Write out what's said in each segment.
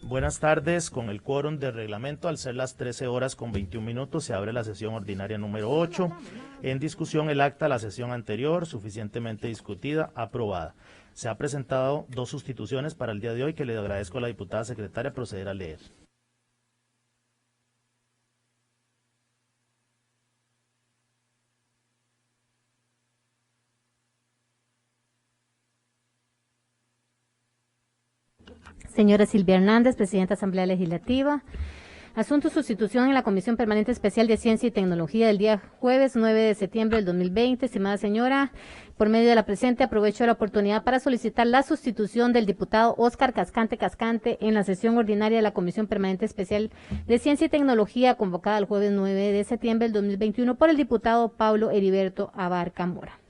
Buenas tardes, con el quórum de reglamento, al ser las 13 horas con 21 minutos, se abre la sesión ordinaria número 8. En discusión el acta de la sesión anterior, suficientemente discutida, aprobada. Se ha presentado 2 sustituciones para el día de hoy que le agradezco a la diputada secretaria proceder a leer. Señora Silvia Hernández, Presidenta de Asamblea Legislativa. Asunto sustitución en la Comisión Permanente Especial de Ciencia y Tecnología del día jueves 9 de septiembre del 2020. Estimada señora, por medio de la presente aprovecho la oportunidad para solicitar la sustitución del diputado Óscar Cascante en la sesión ordinaria de la Comisión Permanente Especial de Ciencia y Tecnología convocada el jueves 9 de septiembre del 2021 por el diputado Pablo Heriberto Abarca Mora.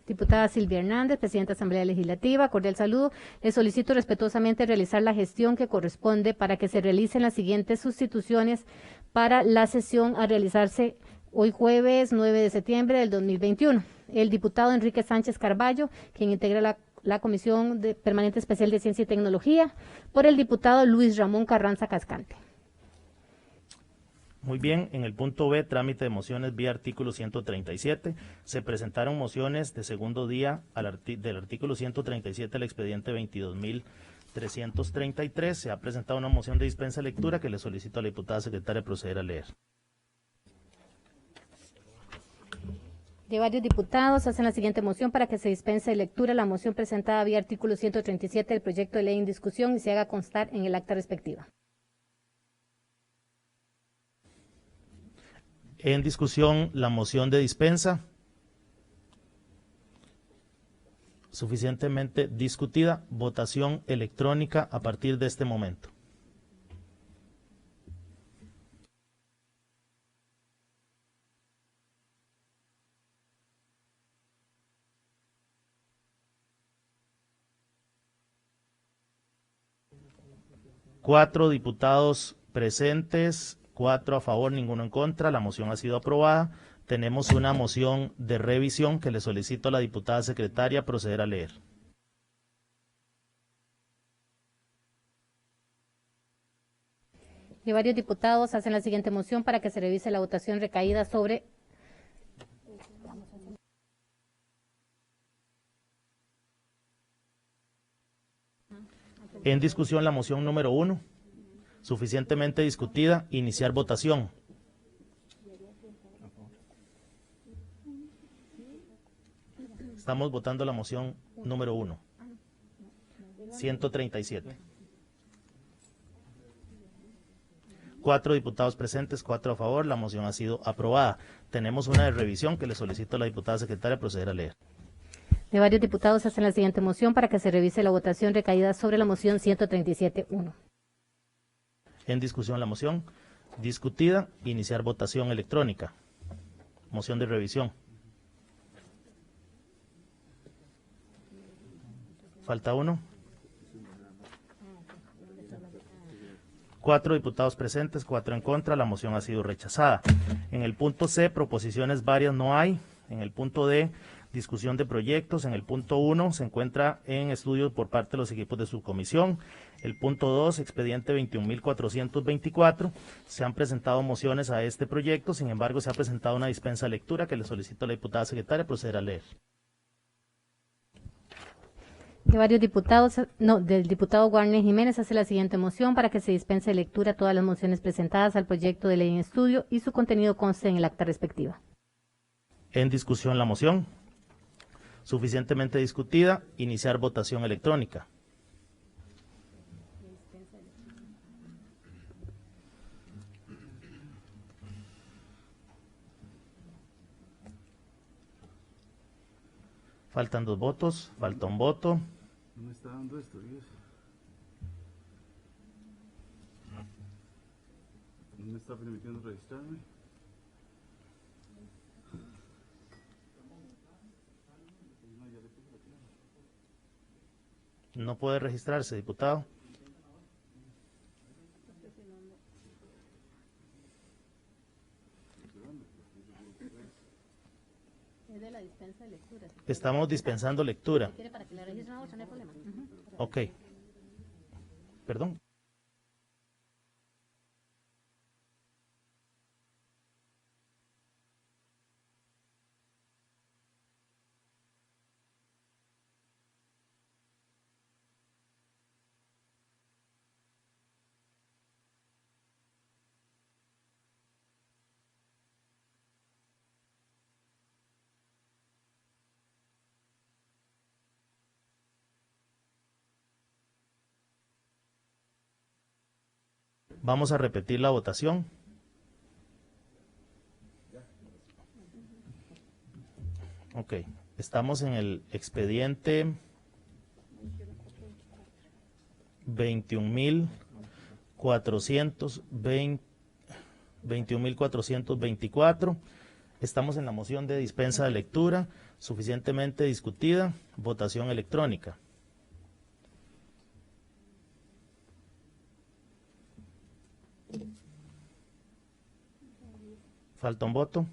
Diputada Silvia Hernández, Presidenta de Asamblea Legislativa, cordial saludo. Le solicito respetuosamente realizar la gestión que corresponde para que se realicen las siguientes sustituciones para la sesión a realizarse hoy jueves 9 de septiembre del 2021. El diputado Enrique Sánchez Carballo, quien integra la Comisión Permanente Especial de Ciencia y Tecnología, por el diputado Luis Ramón Carranza Cascante. Muy bien, en el punto B, trámite de mociones vía artículo 137, se presentaron mociones de segundo día del artículo 137 del expediente 22.333, se ha presentado una moción de dispensa de lectura que le solicito a la diputada secretaria proceder a leer. De varios diputados hacen la siguiente moción para que se dispense de lectura la moción presentada vía artículo 137 del proyecto de ley en discusión y se haga constar en el acta respectiva. En discusión, la moción de dispensa, suficientemente discutida, votación electrónica a partir de este momento. Cuatro diputados presentes, 4 a favor, ninguno en contra. La moción ha sido aprobada. Tenemos una moción de revisión que le solicito a la diputada secretaria proceder a leer. Y varios diputados hacen la siguiente moción para que se revise la votación recaída sobre En discusión la moción número 1, suficientemente discutida, iniciar votación. Estamos votando la moción número 1, 137. 4 diputados presentes, 4 a favor, la moción ha sido aprobada. Tenemos una de revisión que le solicito a la diputada secretaria proceder a leer. De varios diputados hacen la siguiente moción para que se revise la votación recaída sobre la moción 137.1. En discusión la moción discutida, iniciar votación electrónica. Moción de revisión. Falta 1. 4 diputados presentes, 4 en contra, la moción ha sido rechazada. En el punto C, proposiciones varias no hay. En el punto D, discusión de proyectos. En el punto 1 se encuentra en estudio por parte de los equipos de subcomisión. El punto 2, expediente 21.424. Se han presentado mociones a este proyecto, sin embargo se ha presentado una dispensa de lectura que le solicito a la diputada secretaria proceder a leer. De varios diputados, del diputado Warner Jiménez hace la siguiente moción para que se dispense de lectura todas las mociones presentadas al proyecto de ley en estudio y su contenido conste en el acta respectiva. En discusión la moción. Suficientemente discutida, iniciar votación electrónica. Faltan 2 votos, falta un voto. No me está dando esto, Dios. No me está permitiendo registrarme. No puede registrarse, diputado. Es de la dispensa de lectura. Estamos dispensando lectura. Si quiere para que le registren, no hay problema. Ok. Perdón. Vamos a repetir la votación. Ok, estamos en el expediente 21.424. Estamos en la moción de dispensa de lectura, suficientemente discutida, votación electrónica. Falta un voto.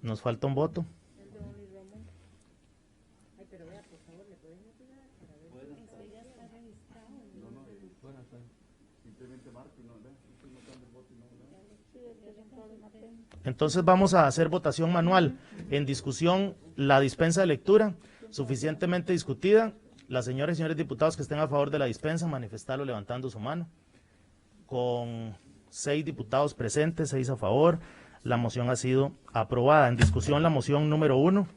Nos falta un voto. Entonces vamos a hacer votación manual. En discusión, la dispensa de lectura, suficientemente discutida. Las señoras y señores diputados que estén a favor de la dispensa, manifestarlo levantando su mano. Con 6 diputados presentes, 6 a favor, la moción ha sido aprobada. En discusión, la moción número 1,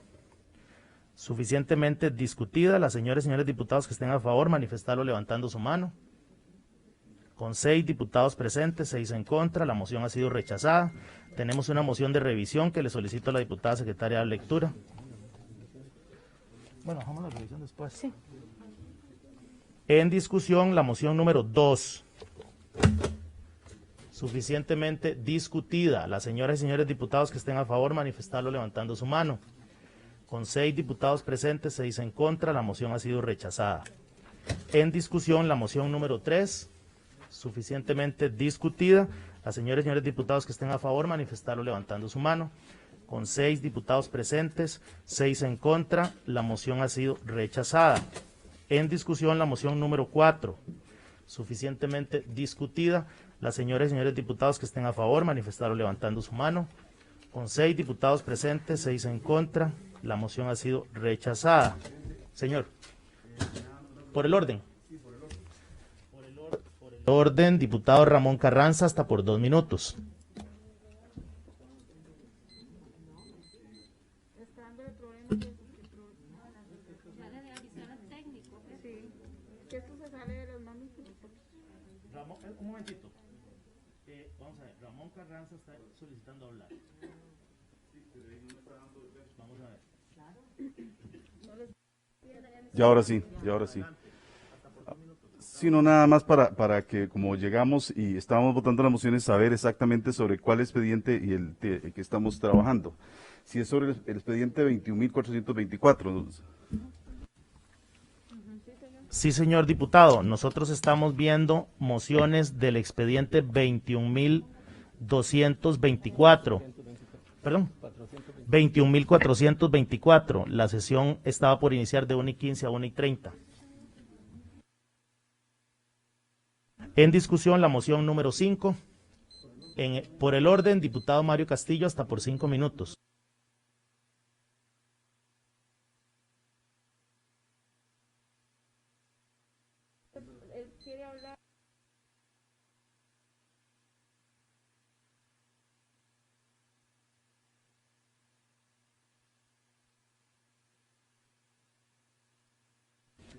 suficientemente discutida. Las señoras y señores diputados que estén a favor, manifestarlo levantando su mano. Con 6 diputados presentes, 6 en contra, la moción ha sido rechazada. Tenemos una moción de revisión que le solicito a la diputada secretaria de lectura. Bueno, dejamos la revisión después. Sí. En discusión, la moción número 2, suficientemente discutida. Las señoras y señores diputados que estén a favor, manifestarlo levantando su mano. Con 6 diputados presentes, 6 en contra, la moción ha sido rechazada. En discusión, la moción número 3, suficientemente discutida. Las señoras y señores diputados que estén a favor, manifestarlo levantando su mano. Con 6 diputados presentes, 6 en contra, la moción ha sido rechazada. En discusión, la moción número 4, suficientemente discutida. Las señoras y señores diputados que estén a favor, manifestarlo levantando su mano. Con 6 diputados presentes, 6 en contra, la moción ha sido rechazada. Señor, por el orden. Orden, diputado Ramón Carranza, hasta por 2 minutos. Ramón, un momentito. Vamos a ver, Ramón Carranza está solicitando hablar. Vamos a ver. Y ahora sí, y ahora sí. Sino nada más para que como llegamos y estábamos votando las mociones, saber exactamente sobre cuál expediente y el que estamos trabajando. Si es sobre el expediente 21.424. Sí, señor diputado, nosotros estamos viendo mociones del expediente 21.224. Perdón, 21.424. La sesión estaba por iniciar de 1:15 a 1:30. En discusión, la moción número 5. Por el orden, diputado Mario Castillo, hasta por 5 minutos.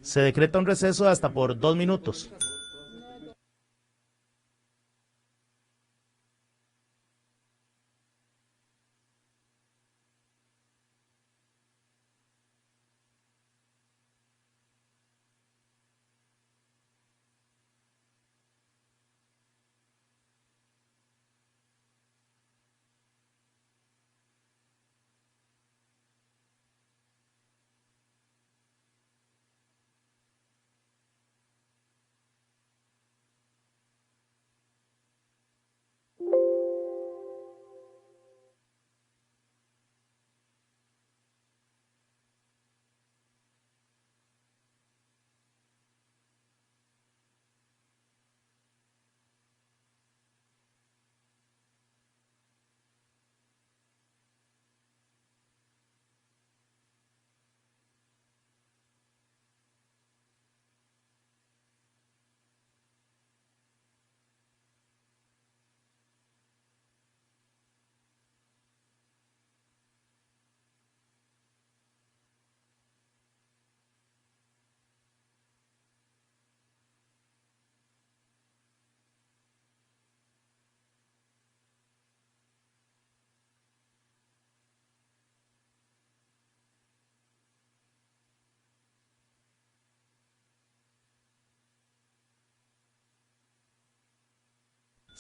Se decreta un receso hasta por 2 minutos.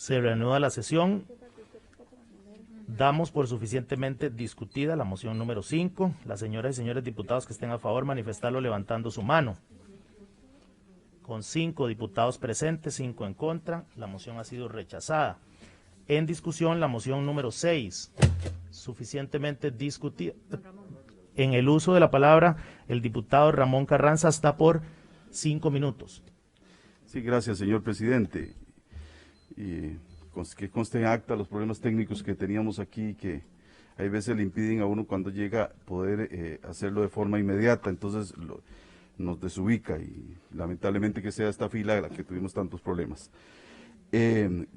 Se reanuda la sesión. Damos por suficientemente discutida la moción número 5. Las señoras y señores diputados que estén a favor, manifestarlo levantando su mano. Con 5 diputados presentes, 5 en contra, la moción ha sido rechazada. En discusión, la moción número 6, suficientemente discutida. En el uso de la palabra, el diputado Ramón Carranza está por 5 minutos. Sí, gracias, señor presidente. Y que conste en acta los problemas técnicos que teníamos aquí, que hay veces le impiden a uno cuando llega poder hacerlo de forma inmediata, entonces nos desubica y lamentablemente que sea esta fila de la que tuvimos tantos problemas.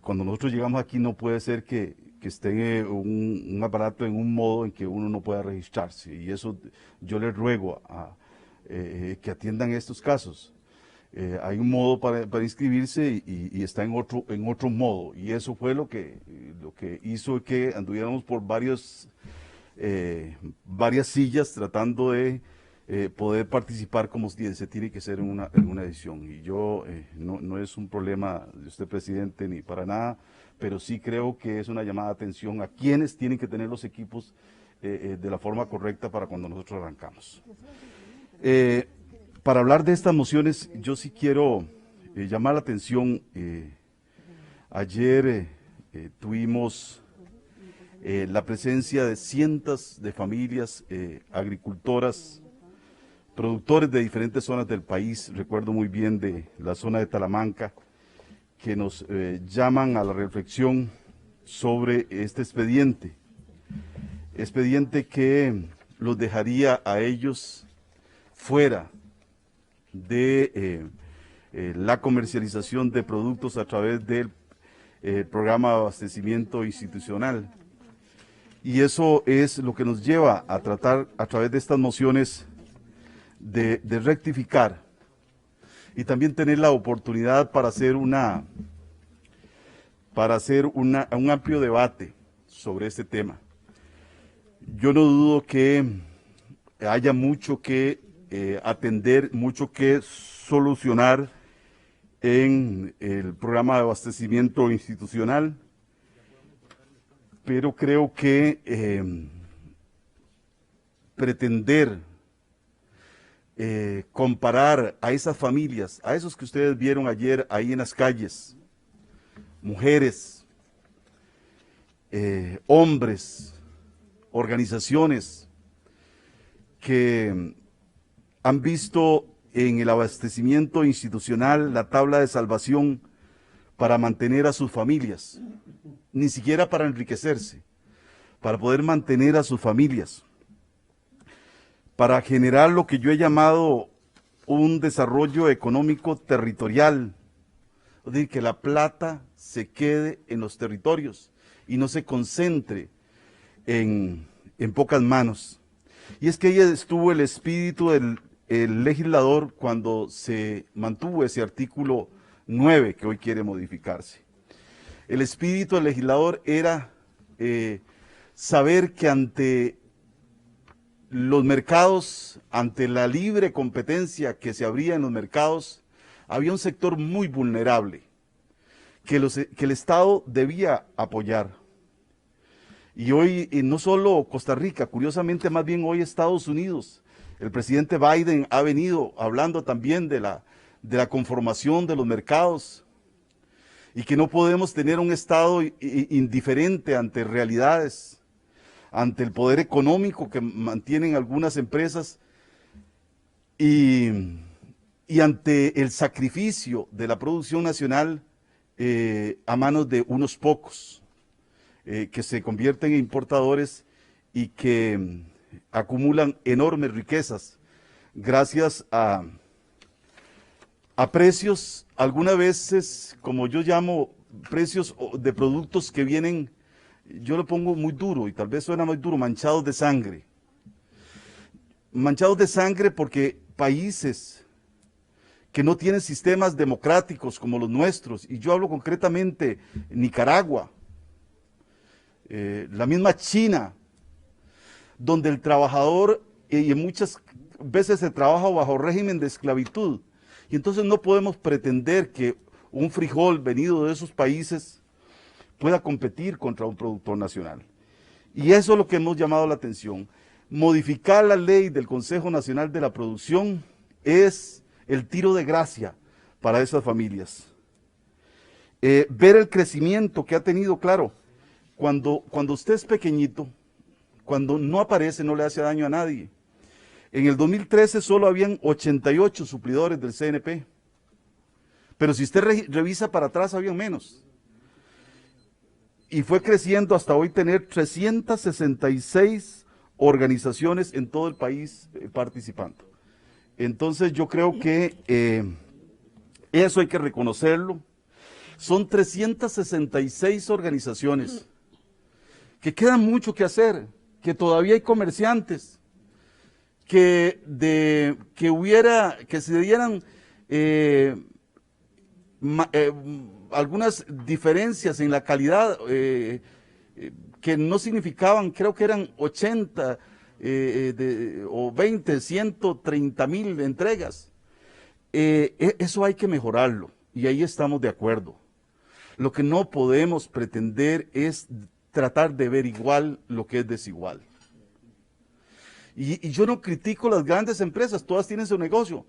Cuando nosotros llegamos aquí no puede ser que esté un aparato en un modo en que uno no pueda registrarse, y eso yo les ruego que atiendan estos casos. Hay un modo para inscribirse y está en otro modo, y eso fue lo que hizo que anduviéramos por varias sillas tratando de poder participar como se tiene que ser en una edición. Y yo, no es un problema de usted, presidente, ni para nada, pero sí creo que es una llamada de atención a quienes tienen que tener los equipos de la forma correcta para cuando nosotros arrancamos. Para hablar de estas mociones, yo sí quiero llamar la atención. Ayer tuvimos la presencia de cientos de familias agricultoras, productores de diferentes zonas del país, recuerdo muy bien de la zona de Talamanca, que nos llaman a la reflexión sobre este expediente que los dejaría a ellos fuera de la comercialización de productos a través del programa de abastecimiento institucional. Y eso es lo que nos lleva a tratar a través de estas mociones de rectificar y también tener la oportunidad para hacer un amplio debate sobre este tema. Yo no dudo que haya mucho que atender, mucho que solucionar en el programa de abastecimiento institucional, pero creo que pretender comparar a esas familias, a esos que ustedes vieron ayer ahí en las calles, mujeres, hombres, organizaciones que han visto en el abastecimiento institucional la tabla de salvación para mantener a sus familias, ni siquiera para enriquecerse, para poder mantener a sus familias, para generar lo que yo he llamado un desarrollo económico territorial, es decir, que la plata se quede en los territorios y no se concentre en pocas manos. Y es que ahí estuvo el espíritu del legislador cuando se mantuvo ese artículo 9 que hoy quiere modificarse. El espíritu del legislador era saber que ante los mercados, ante la libre competencia que se abría en los mercados, había un sector muy vulnerable que el Estado debía apoyar. Y hoy, no solo Costa Rica, curiosamente más bien hoy Estados Unidos, el presidente Biden ha venido hablando también de la conformación de los mercados, y que no podemos tener un Estado indiferente ante realidades, ante el poder económico que mantienen algunas empresas y ante el sacrificio de la producción nacional a manos de unos pocos que se convierten en importadores y que acumulan enormes riquezas gracias a precios, algunas veces, como yo llamo, precios de productos que vienen, yo lo pongo muy duro y tal vez suena muy duro, manchados de sangre. Manchados de sangre porque países que no tienen sistemas democráticos como los nuestros, y yo hablo concretamente Nicaragua, la misma China, donde el trabajador, y muchas veces se trabaja bajo régimen de esclavitud, y entonces no podemos pretender que un frijol venido de esos países pueda competir contra un productor nacional. Y eso es lo que hemos llamado la atención. Modificar la ley del Consejo Nacional de la Producción es el tiro de gracia para esas familias. Ver el crecimiento que ha tenido, claro, cuando usted es pequeñito, cuando no aparece, no le hace daño a nadie. En el 2013 solo habían 88 suplidores del CNP, pero si usted revisa para atrás, habían menos. Y fue creciendo hasta hoy tener 366 organizaciones en todo el país participando. Entonces yo creo que eso hay que reconocerlo. Son 366 organizaciones, que queda mucho que hacer, que todavía hay comerciantes, que se dieran algunas diferencias en la calidad que no significaban, creo que eran 80 o 20, 130,000 entregas. Eso hay que mejorarlo y ahí estamos de acuerdo. Lo que no podemos pretender es tratar de ver igual lo que es desigual. Y yo no critico las grandes empresas, todas tienen su negocio,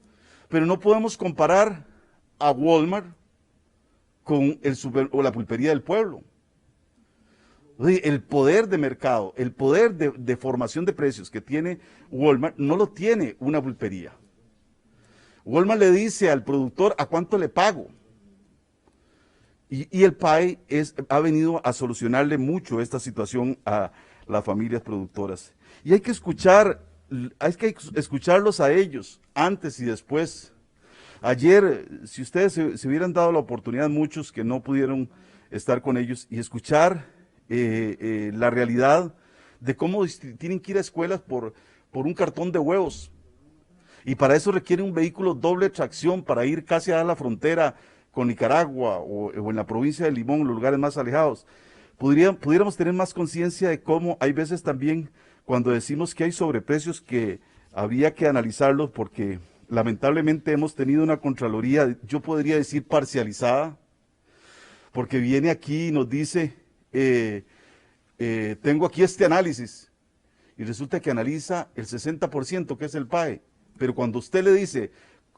pero no podemos comparar a Walmart con o la pulpería del pueblo. El poder de mercado, el poder de formación de precios que tiene Walmart no lo tiene una pulpería. Walmart le dice al productor a cuánto le pago. Y el PAE ha venido a solucionarle mucho esta situación a las familias productoras. Y hay que escucharlos a ellos, antes y después. Ayer, si ustedes se hubieran dado la oportunidad, muchos que no pudieron estar con ellos, y escuchar la realidad de cómo tienen que ir a escuelas por un cartón de huevos. Y para eso requiere un vehículo doble tracción para ir casi a la frontera con Nicaragua o en la provincia de Limón, los lugares más alejados. Pudiéramos tener más conciencia de cómo hay veces también cuando decimos que hay sobreprecios que había que analizarlos, porque lamentablemente hemos tenido una Contraloría, yo podría decir parcializada, porque viene aquí y nos dice, tengo aquí este análisis, y resulta que analiza el 60% que es el PAE, pero cuando usted le dice,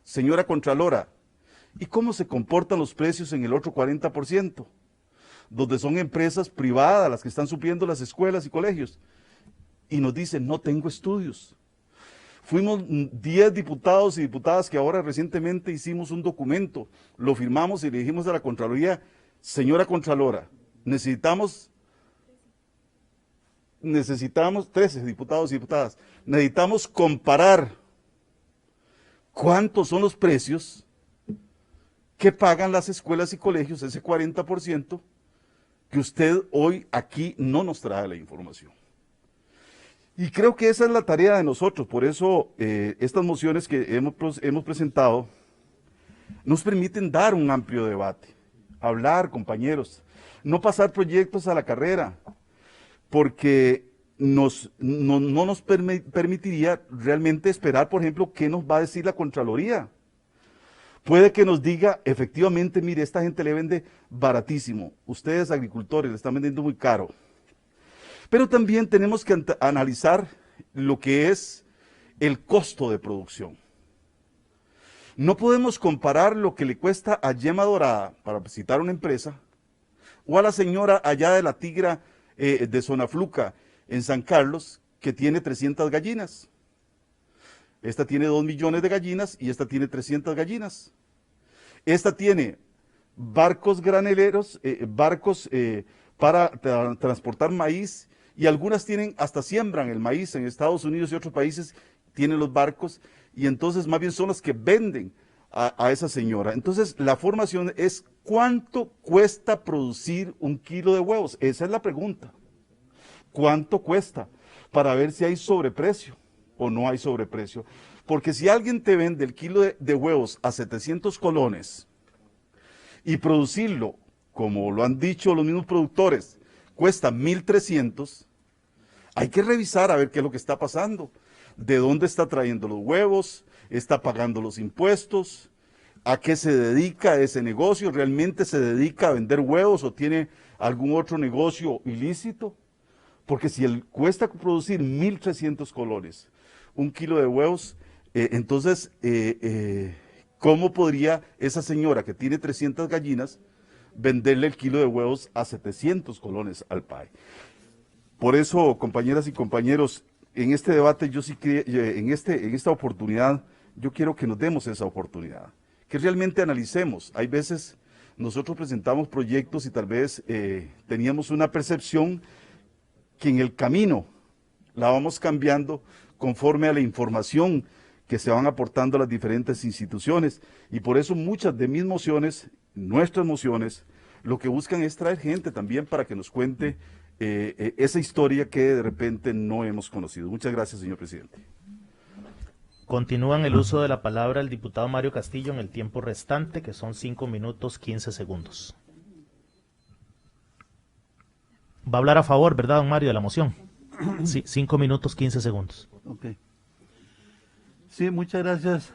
señora Contralora, ¿y cómo se comportan los precios en el otro 40%? Donde son empresas privadas las que están supliendo las escuelas y colegios. Y nos dicen, no tengo estudios. Fuimos 10 diputados y diputadas que ahora recientemente hicimos un documento, lo firmamos y le dijimos a la Contraloría, señora Contralora, necesitamos 13 diputados y diputadas, necesitamos comparar cuántos son los precios que pagan las escuelas y colegios, ese 40%, que usted hoy aquí no nos trae la información. Y creo que esa es la tarea de nosotros, por eso estas mociones que hemos presentado nos permiten dar un amplio debate, hablar, compañeros, no pasar proyectos a la carrera, porque no nos permitiría realmente esperar, por ejemplo, qué nos va a decir la Contraloría. Puede que nos diga, efectivamente, mire, esta gente le vende baratísimo, ustedes agricultores le están vendiendo muy caro. Pero también tenemos que analizar lo que es el costo de producción. No podemos comparar lo que le cuesta a Yema Dorada, para citar una empresa, o a la señora allá de la Tigra de Zonafluca, en San Carlos, que tiene 300 gallinas. Esta tiene 2 millones de gallinas y esta tiene 300 gallinas. Esta tiene barcos graneleros, barcos para transportar maíz, y algunas hasta siembran el maíz en Estados Unidos y otros países, tienen los barcos, y entonces más bien son los que venden a esa señora. Entonces la formación es ¿cuánto cuesta producir 1 kilo de huevos? Esa es la pregunta. ¿Cuánto cuesta? Para ver si hay sobreprecio o no hay sobreprecio. Porque si alguien te vende el kilo de huevos a 700 colones y producirlo, como lo han dicho los mismos productores, cuesta 1.300, hay que revisar a ver qué es lo que está pasando. ¿De dónde está trayendo los huevos? ¿Está pagando los impuestos? ¿A qué se dedica ese negocio? ¿Realmente se dedica a vender huevos o tiene algún otro negocio ilícito? Porque si cuesta producir 1.300 colones, un kilo de huevos, entonces, ¿cómo podría esa señora que tiene 300 gallinas venderle el kilo de huevos a 700 colones al PAE? Por eso, compañeras y compañeros, en este debate, en esta oportunidad, yo quiero que nos demos esa oportunidad, que realmente analicemos. Hay veces nosotros presentamos proyectos y tal vez teníamos una percepción que en el camino la vamos cambiando conforme a la información que se van aportando a las diferentes instituciones. Y por eso muchas de mis mociones, nuestras mociones, lo que buscan es traer gente también para que nos cuente esa historia que de repente no hemos conocido. Muchas gracias, señor presidente. Continúa en el uso de la palabra el diputado Mario Castillo en el tiempo restante, que son 5 minutos 15 segundos. Va a hablar a favor, ¿verdad, don Mario, de la moción? Sí, 5 minutos 15 segundos. Ok. Sí, muchas gracias,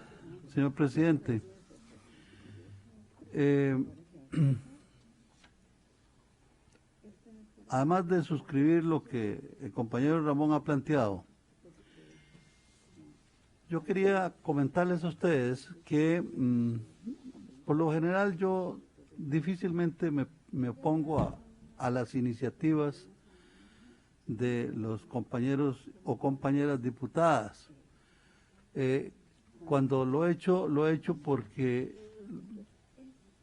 señor presidente. Además de suscribir lo que el compañero Ramón ha planteado, yo quería comentarles a ustedes que por lo general yo difícilmente me opongo a las iniciativas de los compañeros o compañeras diputadas. Cuando lo he hecho porque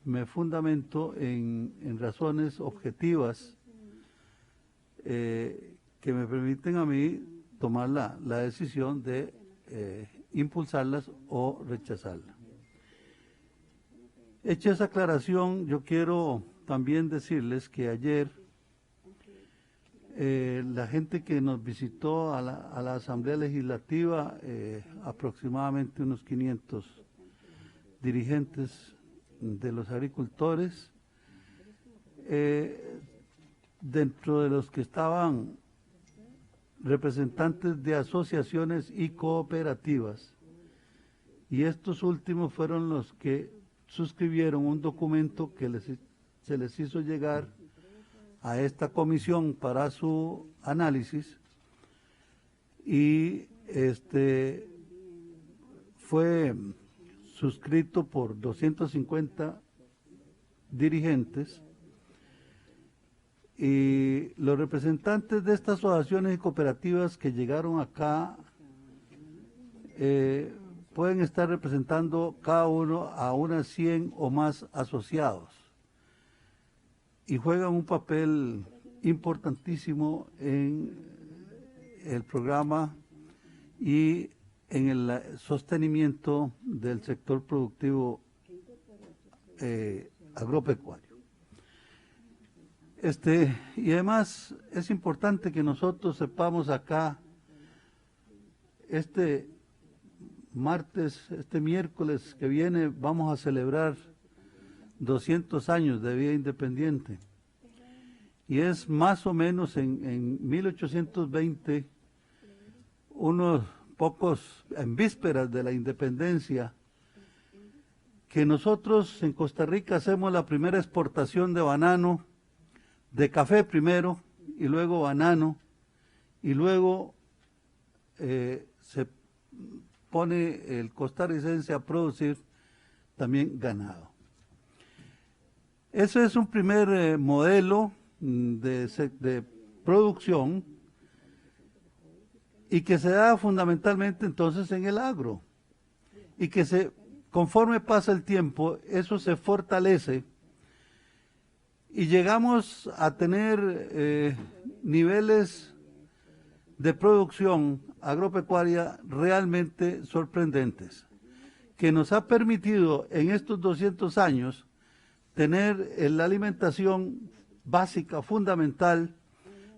me fundamento en razones objetivas que me permiten a mí tomar la decisión de impulsarlas o rechazarlas. Hecha esa aclaración, yo quiero también decirles que ayer la gente que nos visitó a la Asamblea Legislativa, aproximadamente unos 500 dirigentes de los agricultores, dentro de los que estaban representantes de asociaciones y cooperativas, y estos últimos fueron los que suscribieron un documento que se les hizo llegar a esta comisión para su análisis, y fue suscrito por 250 dirigentes, y los representantes de estas asociaciones y cooperativas que llegaron acá pueden estar representando cada uno a unas 100 o más asociados, y juegan un papel importantísimo en el programa y en el sostenimiento del sector productivo agropecuario. Y además es importante que nosotros sepamos acá, este miércoles que viene vamos a celebrar 200 años de vida independiente, y es más o menos en 1820, unos pocos, en vísperas de la independencia, que nosotros en Costa Rica hacemos la primera exportación de banano, de café primero, y luego banano, y luego se pone el costarricense a producir también ganado. Ese es un primer modelo de producción, y que se da fundamentalmente entonces en el agro, y que conforme pasa el tiempo, eso se fortalece, y llegamos a tener niveles de producción agropecuaria realmente sorprendentes, que nos ha permitido en estos 200 años tener la alimentación básica, fundamental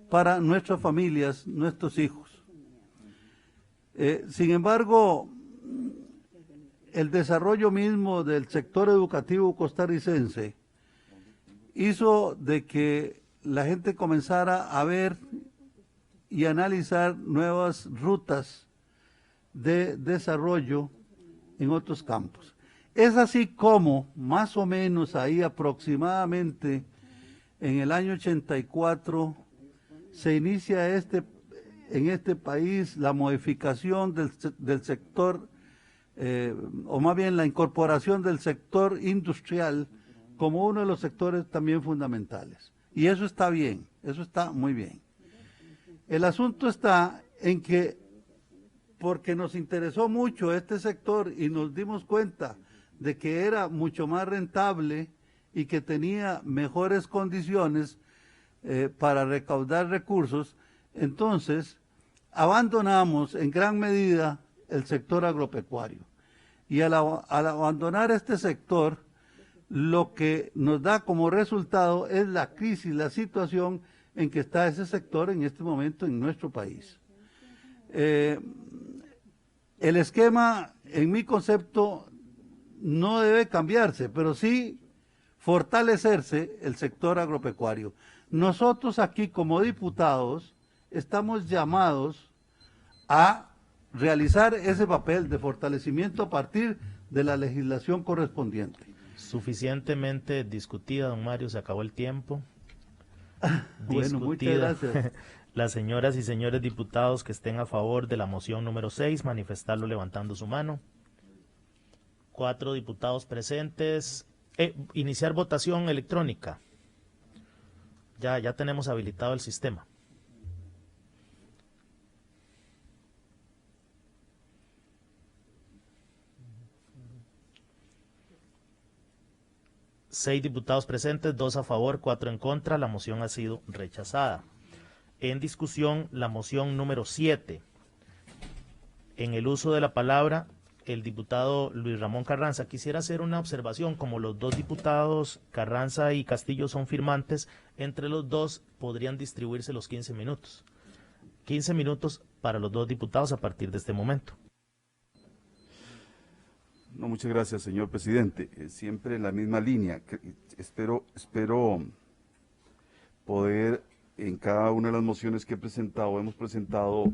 para nuestras familias, nuestros hijos. Sin embargo, el desarrollo mismo del sector educativo costarricense hizo de que la gente comenzara a ver y analizar nuevas rutas de desarrollo en otros campos. Es así como, más o menos ahí aproximadamente en el año 84 se inicia en este país la modificación del sector, o más bien la incorporación del sector industrial como uno de los sectores también fundamentales. Y eso está bien, eso está muy bien. El asunto está en que, porque nos interesó mucho este sector y nos dimos cuenta de que era mucho más rentable y que tenía mejores condiciones para recaudar recursos, entonces abandonamos en gran medida el sector agropecuario. Y al abandonar este sector, lo que nos da como resultado es la crisis, la situación en que está ese sector en este momento en nuestro país. El esquema, en mi concepto, no debe cambiarse, pero sí fortalecerse el sector agropecuario. Nosotros aquí como diputados estamos llamados a realizar ese papel de fortalecimiento a partir de la legislación correspondiente. Suficientemente discutida, don Mario, se acabó el tiempo. Bueno, muchas gracias. Las señoras y señores diputados que estén a favor de la moción número 6, manifestarlo levantando su mano. 4 diputados presentes. Iniciar votación electrónica. Ya tenemos habilitado el sistema. Seis diputados presentes, 2 a favor, 4 en contra. La moción ha sido rechazada. En discusión, la moción número 7. En el uso de la palabra, el diputado Luis Ramón Carranza. Quisiera hacer una observación. Como los 2 diputados, Carranza y Castillo, son firmantes, entre los 2 podrían distribuirse los 15 minutos. 15 minutos para los 2 diputados a partir de este momento. No, muchas gracias, señor presidente. Siempre en la misma línea. Espero poder, en cada una de las mociones que hemos presentado,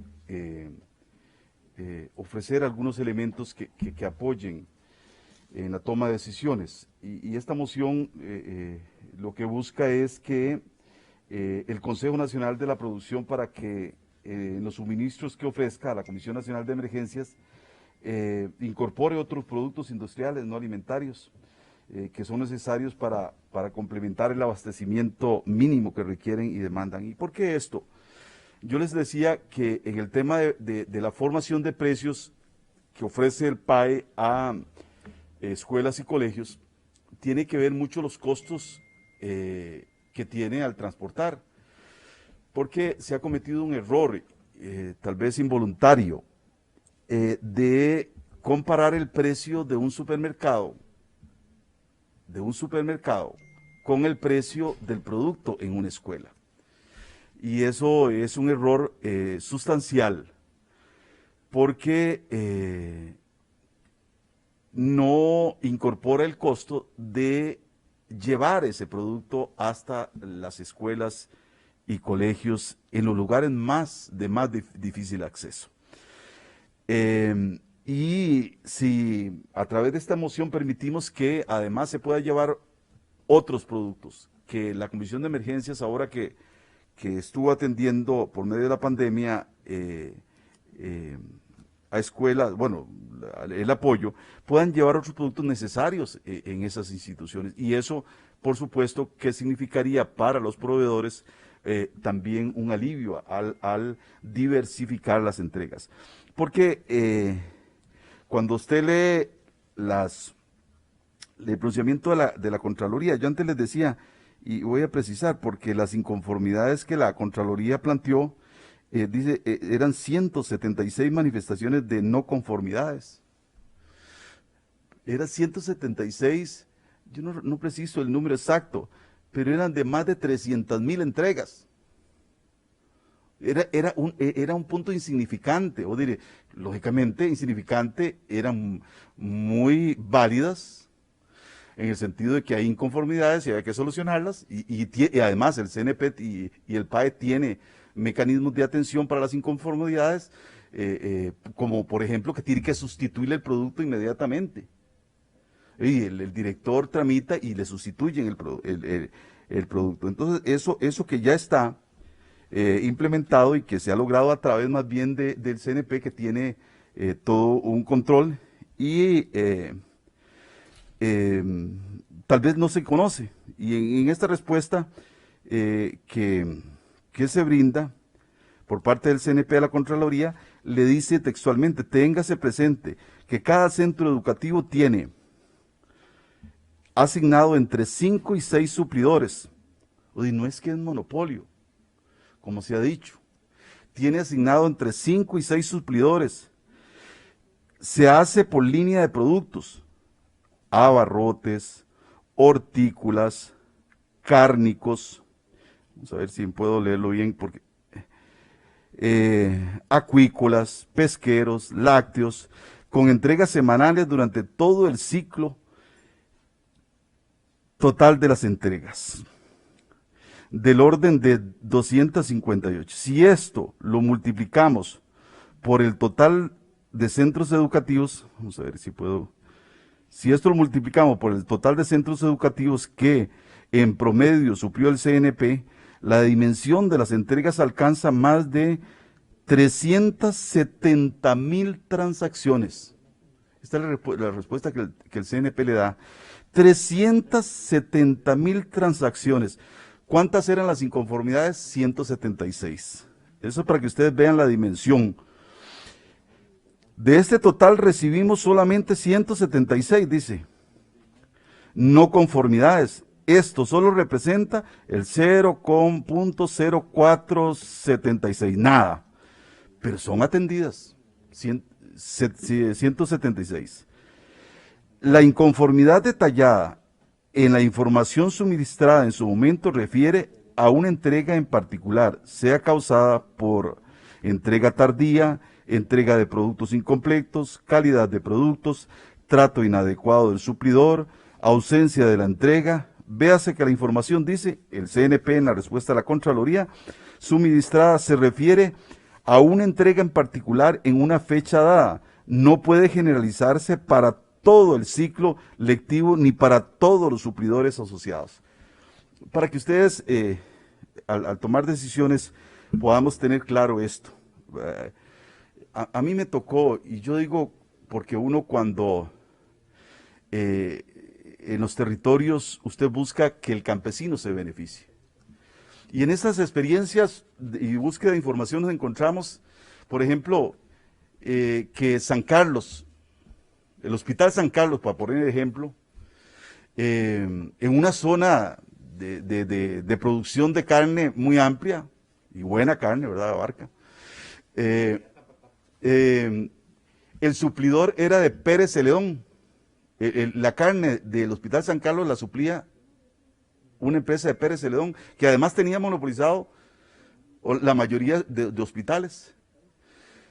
ofrecer algunos elementos que apoyen en la toma de decisiones. Y esta moción lo que busca es que el Consejo Nacional de la Producción, para que en los suministros que ofrezca a la Comisión Nacional de Emergencias, incorpore otros productos industriales no alimentarios que son necesarios para complementar el abastecimiento mínimo que requieren y demandan. ¿Y por qué esto? Yo les decía que en el tema de la formación de precios que ofrece el PAE a escuelas y colegios, tiene que ver mucho los costos que tiene al transportar, porque se ha cometido un error, tal vez involuntario, de comparar el precio de un supermercado con el precio del producto en una escuela. Y eso es un error sustancial, porque no incorpora el costo de llevar ese producto hasta las escuelas y colegios en los lugares de más difícil acceso. Y si a través de esta moción permitimos que además se pueda llevar otros productos, que la Comisión de Emergencias, ahora que estuvo atendiendo por medio de la pandemia a escuelas, bueno, el apoyo, puedan llevar otros productos necesarios en esas instituciones. Y eso, por supuesto, ¿qué significaría para los proveedores? También un alivio al diversificar las entregas. Porque cuando usted lee el pronunciamiento de la Contraloría, yo antes les decía, y voy a precisar, porque las inconformidades que la Contraloría planteó, dice, eran 176 manifestaciones de no conformidades. Eran 176, yo no preciso el número exacto, pero eran de más de 300.000 entregas. Era un punto insignificante, o diré, lógicamente insignificante, eran muy válidas, en el sentido de que hay inconformidades y hay que solucionarlas, y además el CNP y el PAE tiene mecanismos de atención para las inconformidades, como por ejemplo que tiene que sustituir el producto inmediatamente. Y el director tramita y le sustituyen el producto. Entonces, eso que ya está implementado y que se ha logrado a través más bien del CNP, que tiene todo un control y tal vez no se conoce. Y en esta respuesta que se brinda por parte del CNP a la Contraloría, le dice textualmente: téngase presente que cada centro educativo tiene asignado entre 5 y 6 suplidores. Y no es que es monopolio, como se ha dicho. Tiene asignado entre 5 y 6 suplidores. Se hace por línea de productos: abarrotes, hortícolas, cárnicos. Vamos a ver si puedo leerlo bien, porque acuícolas, pesqueros, lácteos, con entregas semanales durante todo el ciclo total de las entregas, del orden de 258. Si esto lo multiplicamos por el total de centros educativos, vamos a ver si puedo, si esto lo multiplicamos por el total de centros educativos que en promedio suplió el CNP, la dimensión de las entregas alcanza más de 370,000 transacciones. Esta es la respuesta que el CNP le da. 370,000 transacciones. ¿Cuántas eran las inconformidades? 176. Eso para que ustedes vean la dimensión. De este total recibimos solamente 176, dice. No conformidades. Esto solo representa el 0,0476, nada. Pero son atendidas, 176. La inconformidad detallada en la información suministrada en su momento refiere a una entrega en particular, sea causada por entrega tardía, entrega de productos incompletos, calidad de productos, trato inadecuado del suplidor, ausencia de la entrega. Véase que la información, dice el CNP en la respuesta a la Contraloría, suministrada se refiere a una entrega en particular en una fecha dada. No puede generalizarse para todo el ciclo lectivo ni para todos los suplidores asociados. Para que ustedes, al tomar decisiones, podamos tener claro esto. A mí me tocó, y yo digo, porque uno cuando en los territorios usted busca que el campesino se beneficie. Y en esas experiencias y búsqueda de información nos encontramos, por ejemplo, que San Carlos, el Hospital San Carlos, para poner ejemplo, en una zona de producción de carne muy amplia, y buena carne, ¿verdad? Abarca. El suplidor era de Pérez Celedón. La carne del Hospital San Carlos la suplía una empresa de Pérez Celedón, que además tenía monopolizado la mayoría de hospitales.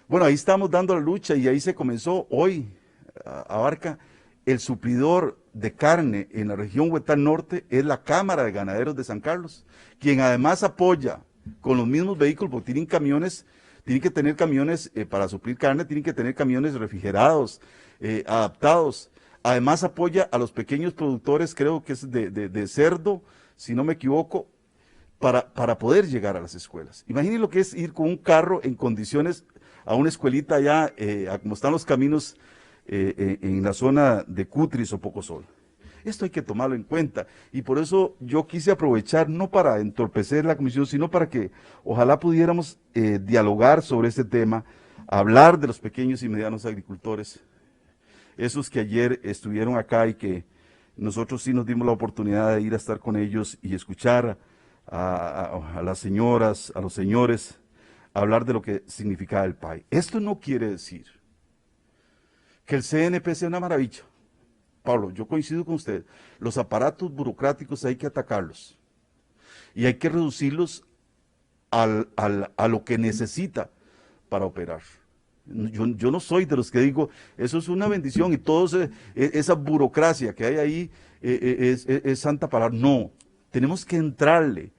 Bueno, ahí estamos dando la lucha y ahí se comenzó. Hoy abarca el suplidor de carne en la región Huetán Norte, es la Cámara de Ganaderos de San Carlos, quien además apoya con los mismos vehículos, porque tienen camiones, tienen que tener camiones para suplir carne, tienen que tener camiones refrigerados, adaptados. Además apoya a los pequeños productores, creo que es de cerdo, si no me equivoco, para poder llegar a las escuelas. Imaginen lo que es ir con un carro en condiciones a una escuelita allá, como están los caminos en la zona de Cutris o Pocosol. Esto hay que tomarlo en cuenta y por eso yo quise aprovechar, no para entorpecer la comisión, sino para que ojalá pudiéramos dialogar sobre este tema, hablar de los pequeños y medianos agricultores, esos que ayer estuvieron acá y que nosotros sí nos dimos la oportunidad de ir a estar con ellos y escuchar a las señoras, a los señores, hablar de lo que significaba el PAI. Esto no quiere decir que el CNP sea una maravilla. Pablo, yo coincido con usted. Los aparatos burocráticos hay que atacarlos y hay que reducirlos a lo que necesita para operar. Yo no soy de los que digo, eso es una bendición y toda esa burocracia que hay ahí es santa palabra. No, tenemos que entrarle,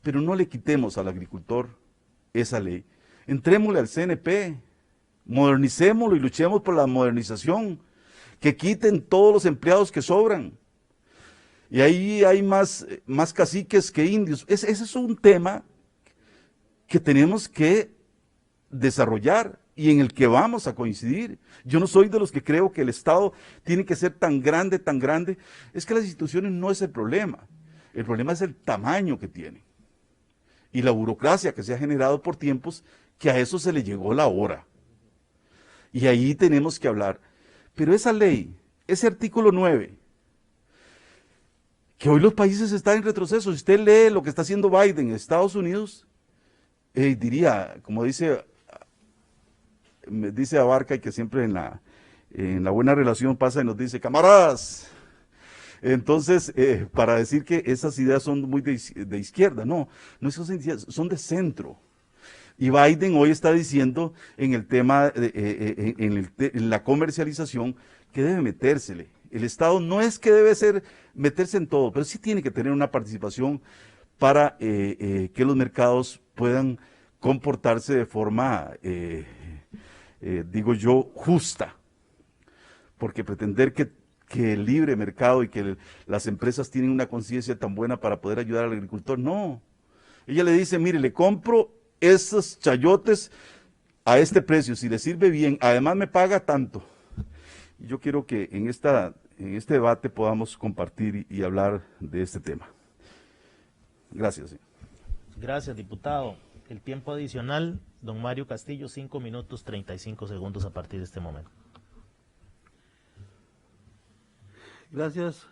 pero no le quitemos al agricultor esa ley. Entrémosle al CNP, modernicémoslo y luchemos por la modernización, que quiten todos los empleados que sobran. Y ahí hay más caciques que indios. Ese es un tema que tenemos que desarrollar y en el que vamos a coincidir. Yo no soy de los que creo que el Estado tiene que ser tan grande, tan grande. Es que las instituciones no es el problema. El problema es el tamaño que tienen y la burocracia que se ha generado por tiempos, que a eso se le llegó la hora. Y ahí tenemos que hablar. Pero esa ley, ese artículo 9, que hoy los países están en retroceso. Si usted lee lo que está haciendo Biden en Estados Unidos, diría, como dice Abarca, y que siempre en la buena relación pasa y nos dice, camaradas. Entonces, para decir que esas ideas son muy de izquierda, no son ideas, son de centro. Y Biden hoy está diciendo en el tema, en la comercialización, que debe metérsele. El Estado no es que debe meterse en todo, pero sí tiene que tener una participación para que los mercados puedan comportarse de forma, digo yo, justa. Porque pretender que el libre mercado y que las empresas tienen una conciencia tan buena para poder ayudar al agricultor, no. Ella le dice, mire, le compro esos chayotes a este precio, si le sirve bien, además me paga tanto. Y yo quiero que en este debate podamos compartir y hablar de este tema. Gracias. Señor. Gracias, diputado. El tiempo adicional, don Mario Castillo, 5 minutos 35 segundos a partir de este momento. Gracias,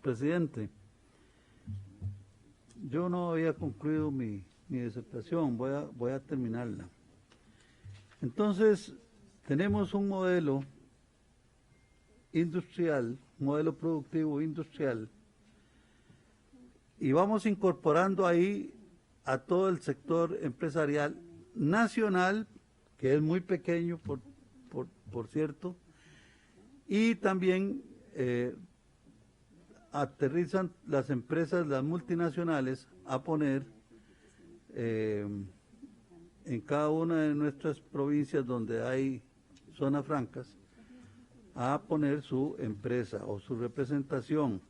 presidente. Yo no había concluido mi disertación, voy a terminarla. Entonces, tenemos un modelo industrial, modelo productivo industrial, y vamos incorporando ahí a todo el sector empresarial nacional, que es muy pequeño, por cierto, y también aterrizan las empresas, las multinacionales, a poner en cada una de nuestras provincias donde hay zonas francas, a poner su empresa o su representación.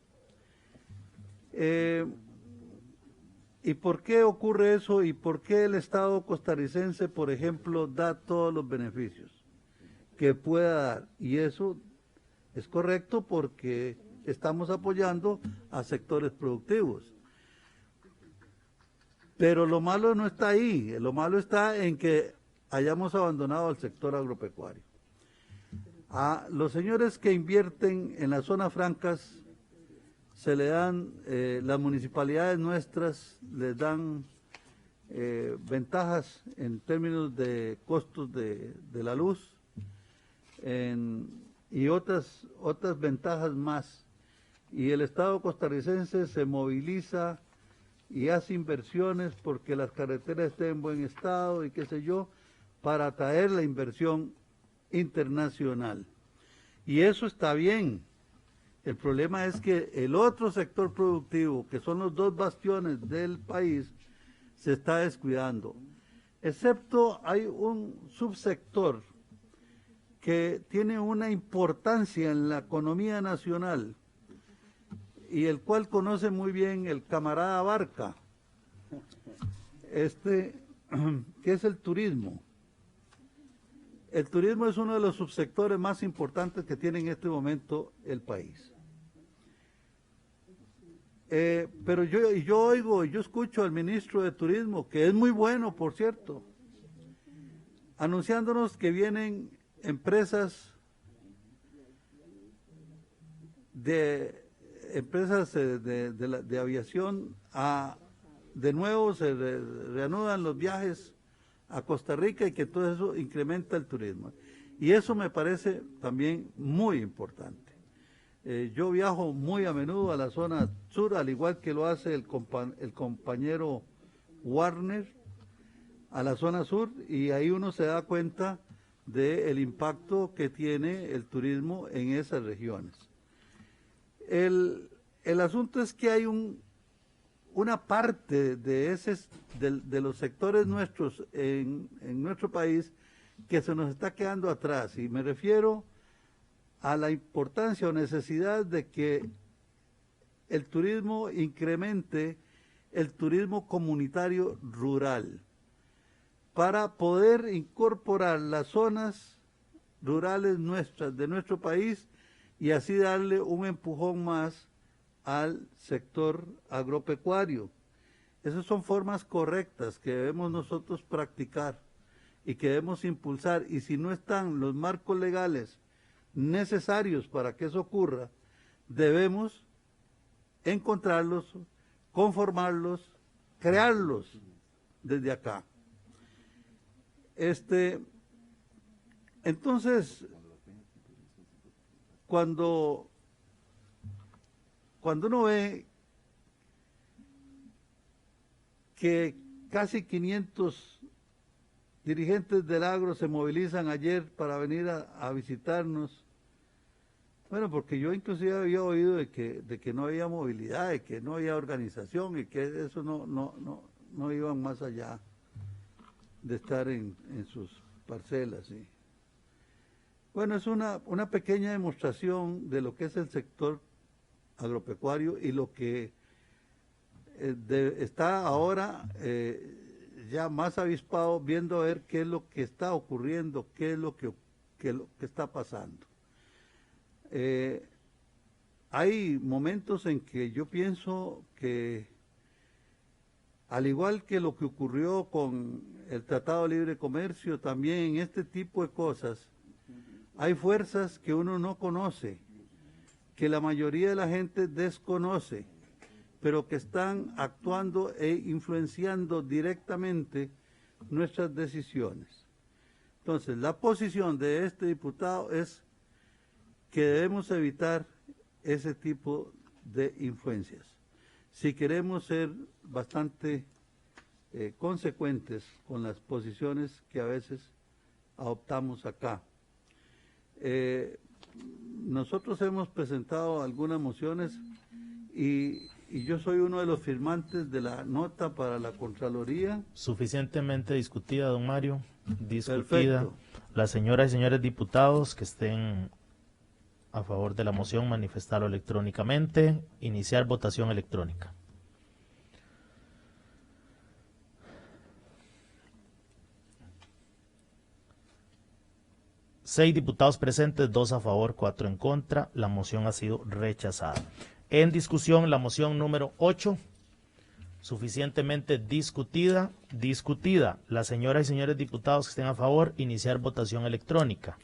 ¿Y por qué ocurre eso? ¿Y por qué el Estado costarricense, por ejemplo, da todos los beneficios que pueda dar? Y eso es correcto porque estamos apoyando a sectores productivos. Pero lo malo no está ahí, lo malo está en que hayamos abandonado al sector agropecuario. A los señores que invierten en las zonas francas se le dan, las municipalidades nuestras les dan ventajas en términos de costos de la luz y otras ventajas más. Y el Estado costarricense se moviliza y hace inversiones porque las carreteras estén en buen estado y qué sé yo, para atraer la inversión internacional. Y eso está bien. El problema es que el otro sector productivo, que son los dos bastiones del país, se está descuidando. Excepto hay un subsector que tiene una importancia en la economía nacional y el cual conoce muy bien el camarada Barca, que es el turismo. El turismo es uno de los subsectores más importantes que tiene en este momento el país. Pero yo escucho al ministro de Turismo, que es muy bueno, por cierto, anunciándonos que vienen empresas de aviación, de nuevo se reanudan los viajes a Costa Rica y que todo eso incrementa el turismo. Y eso me parece también muy importante. Yo viajo muy a menudo a la zona sur, al igual que lo hace el compañero Warner, a la zona sur, y ahí uno se da cuenta del impacto que tiene el turismo en esas regiones. El asunto es que hay una parte de los sectores nuestros en nuestro país que se nos está quedando atrás, y me refiero a la importancia o necesidad de que el turismo incremente el turismo comunitario rural, para poder incorporar las zonas rurales nuestras, de nuestro país, y así darle un empujón más al sector agropecuario. Esas son formas correctas que debemos nosotros practicar y que debemos impulsar, y si no están los marcos legales necesarios para que eso ocurra, debemos encontrarlos, conformarlos, crearlos desde acá. Entonces, cuando uno ve que casi 500 dirigentes del agro se movilizan ayer para venir a visitarnos, bueno, porque yo inclusive había oído de que no había movilidad, de que no había organización y que eso no iban más allá de estar en sus parcelas. ¿Sí? Bueno, es una pequeña demostración de lo que es el sector agropecuario y lo que está ahora ya más avispado, viendo a ver qué es lo que está ocurriendo, qué es lo que está pasando. Hay momentos en que yo pienso que, al igual que lo que ocurrió con el Tratado de Libre Comercio, también en este tipo de cosas, hay fuerzas que uno no conoce, que la mayoría de la gente desconoce, pero que están actuando e influenciando directamente nuestras decisiones. Entonces, la posición de este diputado es que debemos evitar ese tipo de influencias. Si queremos ser bastante consecuentes con las posiciones que a veces adoptamos acá. Nosotros hemos presentado algunas mociones y yo soy uno de los firmantes de la nota para la Contraloría. Suficientemente discutida, don Mario. Discutida. Perfecto. Las señoras y señores diputados que estén a favor de la moción, manifestarlo electrónicamente. Iniciar votación electrónica. Seis diputados presentes, 2 a favor, 4 en contra. La moción ha sido rechazada. En discusión, la moción número 8, suficientemente discutida. Las señoras y señores diputados que estén a favor, iniciar votación electrónica.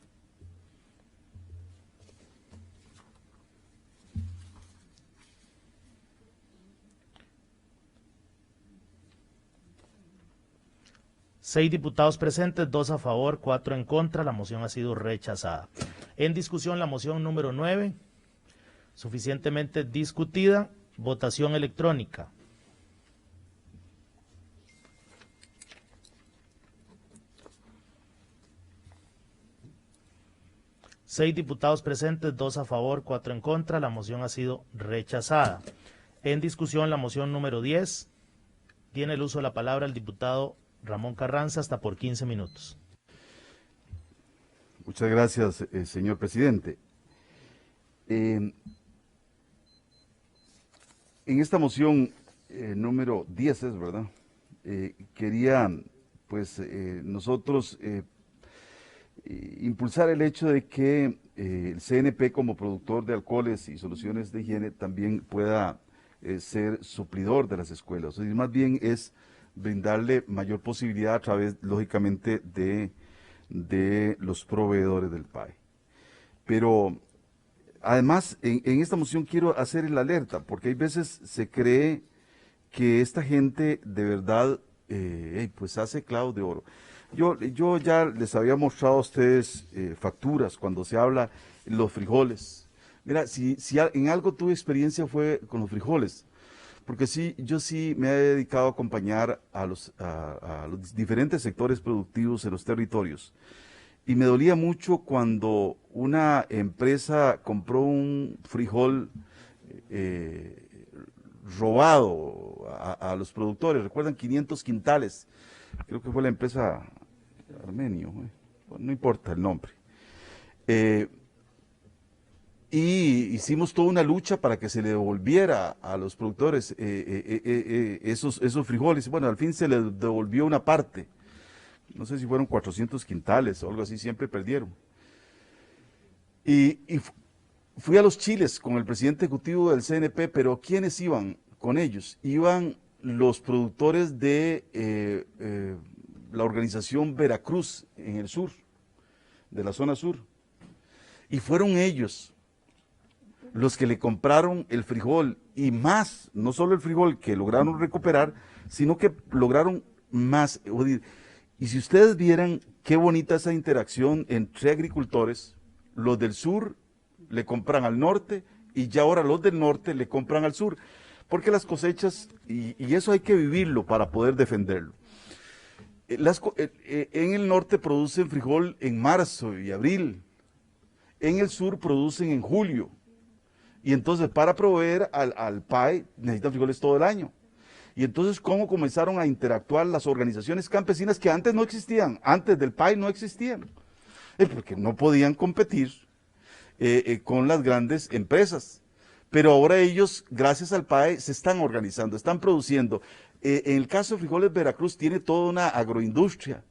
Seis diputados presentes, 2 a favor, 4 en contra. La moción ha sido rechazada. En discusión, la moción número 9, suficientemente discutida. Votación electrónica. Seis diputados presentes, 2 a favor, 4 en contra. La moción ha sido rechazada. En discusión, la moción número 10. Tiene el uso de la palabra el diputado Ramón Carranza, hasta por 15 minutos. Muchas gracias, señor presidente. En esta moción número 10 es, ¿verdad? Quería, pues, nosotros impulsar el hecho de que el CNP, como productor de alcoholes y soluciones de higiene, también pueda ser suplidor de las escuelas. O sea, más bien es brindarle mayor posibilidad a través, lógicamente, de los proveedores del PAE. Pero, además, en esta moción quiero hacer el alerta, porque hay veces se cree que esta gente de verdad, pues hace clavos de oro. Yo ya les había mostrado a ustedes facturas cuando se habla de los frijoles. Mira, si en algo tuve experiencia fue con los frijoles. Porque yo sí me he dedicado a acompañar a los diferentes sectores productivos en los territorios. Y me dolía mucho cuando una empresa compró un frijol robado a los productores. Recuerdan, 500 quintales. Creo que fue la empresa Armenio. Bueno, no importa el nombre. y hicimos toda una lucha para que se le devolviera a los productores esos frijoles. Bueno, al fin se les devolvió una parte, no sé si fueron 400 quintales o algo así, siempre perdieron. Y fui a los Chiles con el presidente ejecutivo del CNP, pero ¿quiénes iban con ellos? Iban los productores de la organización Veracruz en el sur, de la zona sur. Y fueron ellos los que le compraron el frijol y más, no solo el frijol que lograron recuperar, sino que lograron más. Y si ustedes vieran qué bonita esa interacción entre agricultores, los del sur le compran al norte y ya ahora los del norte le compran al sur, porque las cosechas, y eso hay que vivirlo para poder defenderlo. En el norte producen frijol en marzo y abril, en el sur producen en julio, y entonces para proveer al PAE necesitan frijoles todo el año. Y entonces, ¿cómo comenzaron a interactuar las organizaciones campesinas que antes no existían? Antes del PAE no existían. Porque no podían competir con las grandes empresas. Pero ahora ellos, gracias al PAE, se están organizando, están produciendo. En el caso de Frijoles Veracruz, tiene toda una agroindustria.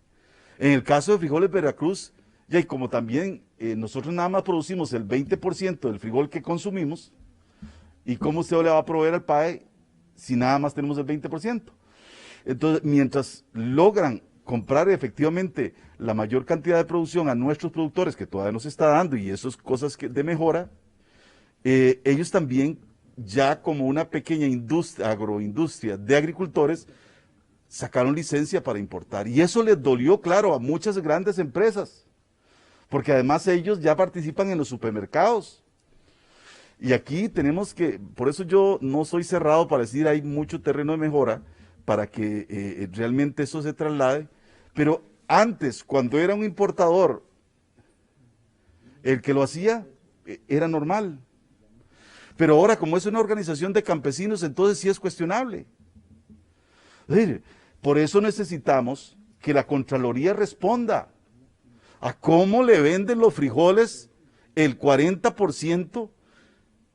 En el caso de Frijoles Veracruz, y como también nosotros nada más producimos el 20% del frijol que consumimos, ¿y cómo usted le va a proveer al PAE si nada más tenemos el 20%? Entonces, mientras logran comprar efectivamente la mayor cantidad de producción a nuestros productores, que todavía nos está dando, y eso es cosas de mejora, ellos también, ya como una pequeña agroindustria de agricultores, sacaron licencia para importar. Y eso les dolió, claro, a muchas grandes empresas, porque además ellos ya participan en los supermercados. Y aquí tenemos que, por eso yo no soy cerrado para decir hay mucho terreno de mejora para que realmente eso se traslade, pero antes, cuando era un importador, el que lo hacía era normal. Pero ahora, como es una organización de campesinos, entonces sí es cuestionable. Por eso necesitamos que la Contraloría responda a cómo le venden los frijoles el 40%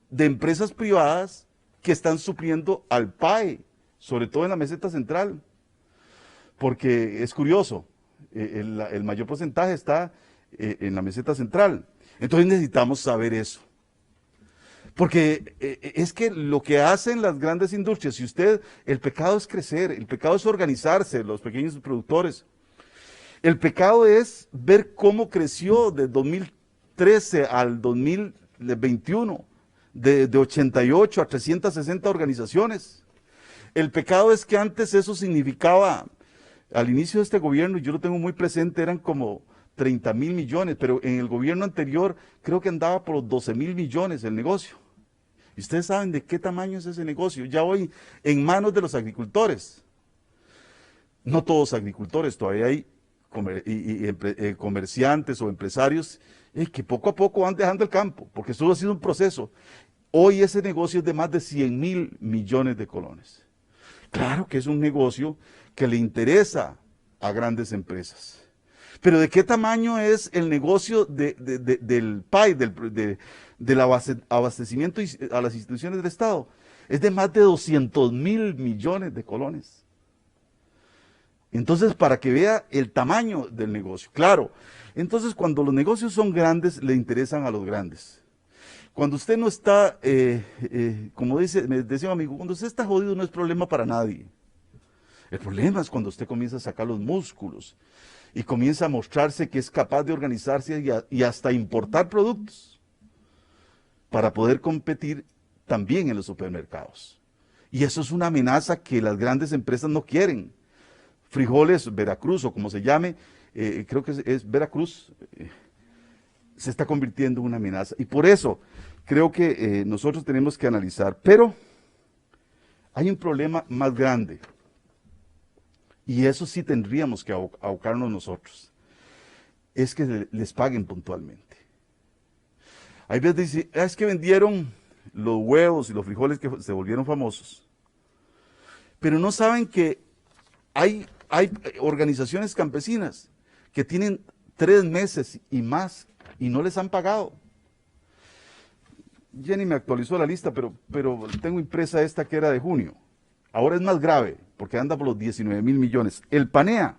de empresas privadas que están supliendo al PAE, sobre todo en la meseta central. Porque es curioso, el mayor porcentaje está en la meseta central. Entonces necesitamos saber eso. Porque es que lo que hacen las grandes industrias, si el pecado es crecer, el pecado es organizarse, los pequeños productores. El pecado es ver cómo creció de 2013 al 2021, de 88 a 360 organizaciones. El pecado es que antes eso significaba, al inicio de este gobierno, yo lo tengo muy presente, eran como 30,000 millones, pero en el gobierno anterior creo que andaba por los 12,000 millones el negocio. Y ustedes saben de qué tamaño es ese negocio, ya hoy en manos de los agricultores. No todos agricultores, todavía hay comerciantes o empresarios que poco a poco van dejando el campo, porque eso ha sido un proceso. Hoy ese negocio es de más de 100,000 millones de colones. Claro que es un negocio que le interesa a grandes empresas. Pero ¿de qué tamaño es el negocio del PAI, del abastecimiento a las instituciones del Estado? Es de más de 200,000 millones de colones. Entonces, para que vea el tamaño del negocio. Claro, entonces cuando los negocios son grandes, le interesan a los grandes. Cuando usted no está, como me decía un amigo, cuando usted está jodido no es problema para nadie. El problema es cuando usted comienza a sacar los músculos y comienza a mostrarse que es capaz de organizarse y hasta importar productos para poder competir también en los supermercados. Y eso es una amenaza que las grandes empresas no quieren. Frijoles Veracruz, o como se llame, creo que es Veracruz, se está convirtiendo en una amenaza. Y por eso creo que nosotros tenemos que analizar. Pero hay un problema más grande. Y eso sí tendríamos que abocarnos nosotros. Es que les paguen puntualmente. Hay veces dicen, es que vendieron los huevos y los frijoles que se volvieron famosos. Pero no saben que hay organizaciones campesinas que tienen 3 meses y más y no les han pagado. Jenny me actualizó la lista, pero tengo impresa esta que era de junio. Ahora es más grave, porque anda por los 19.000 millones. El PANEA,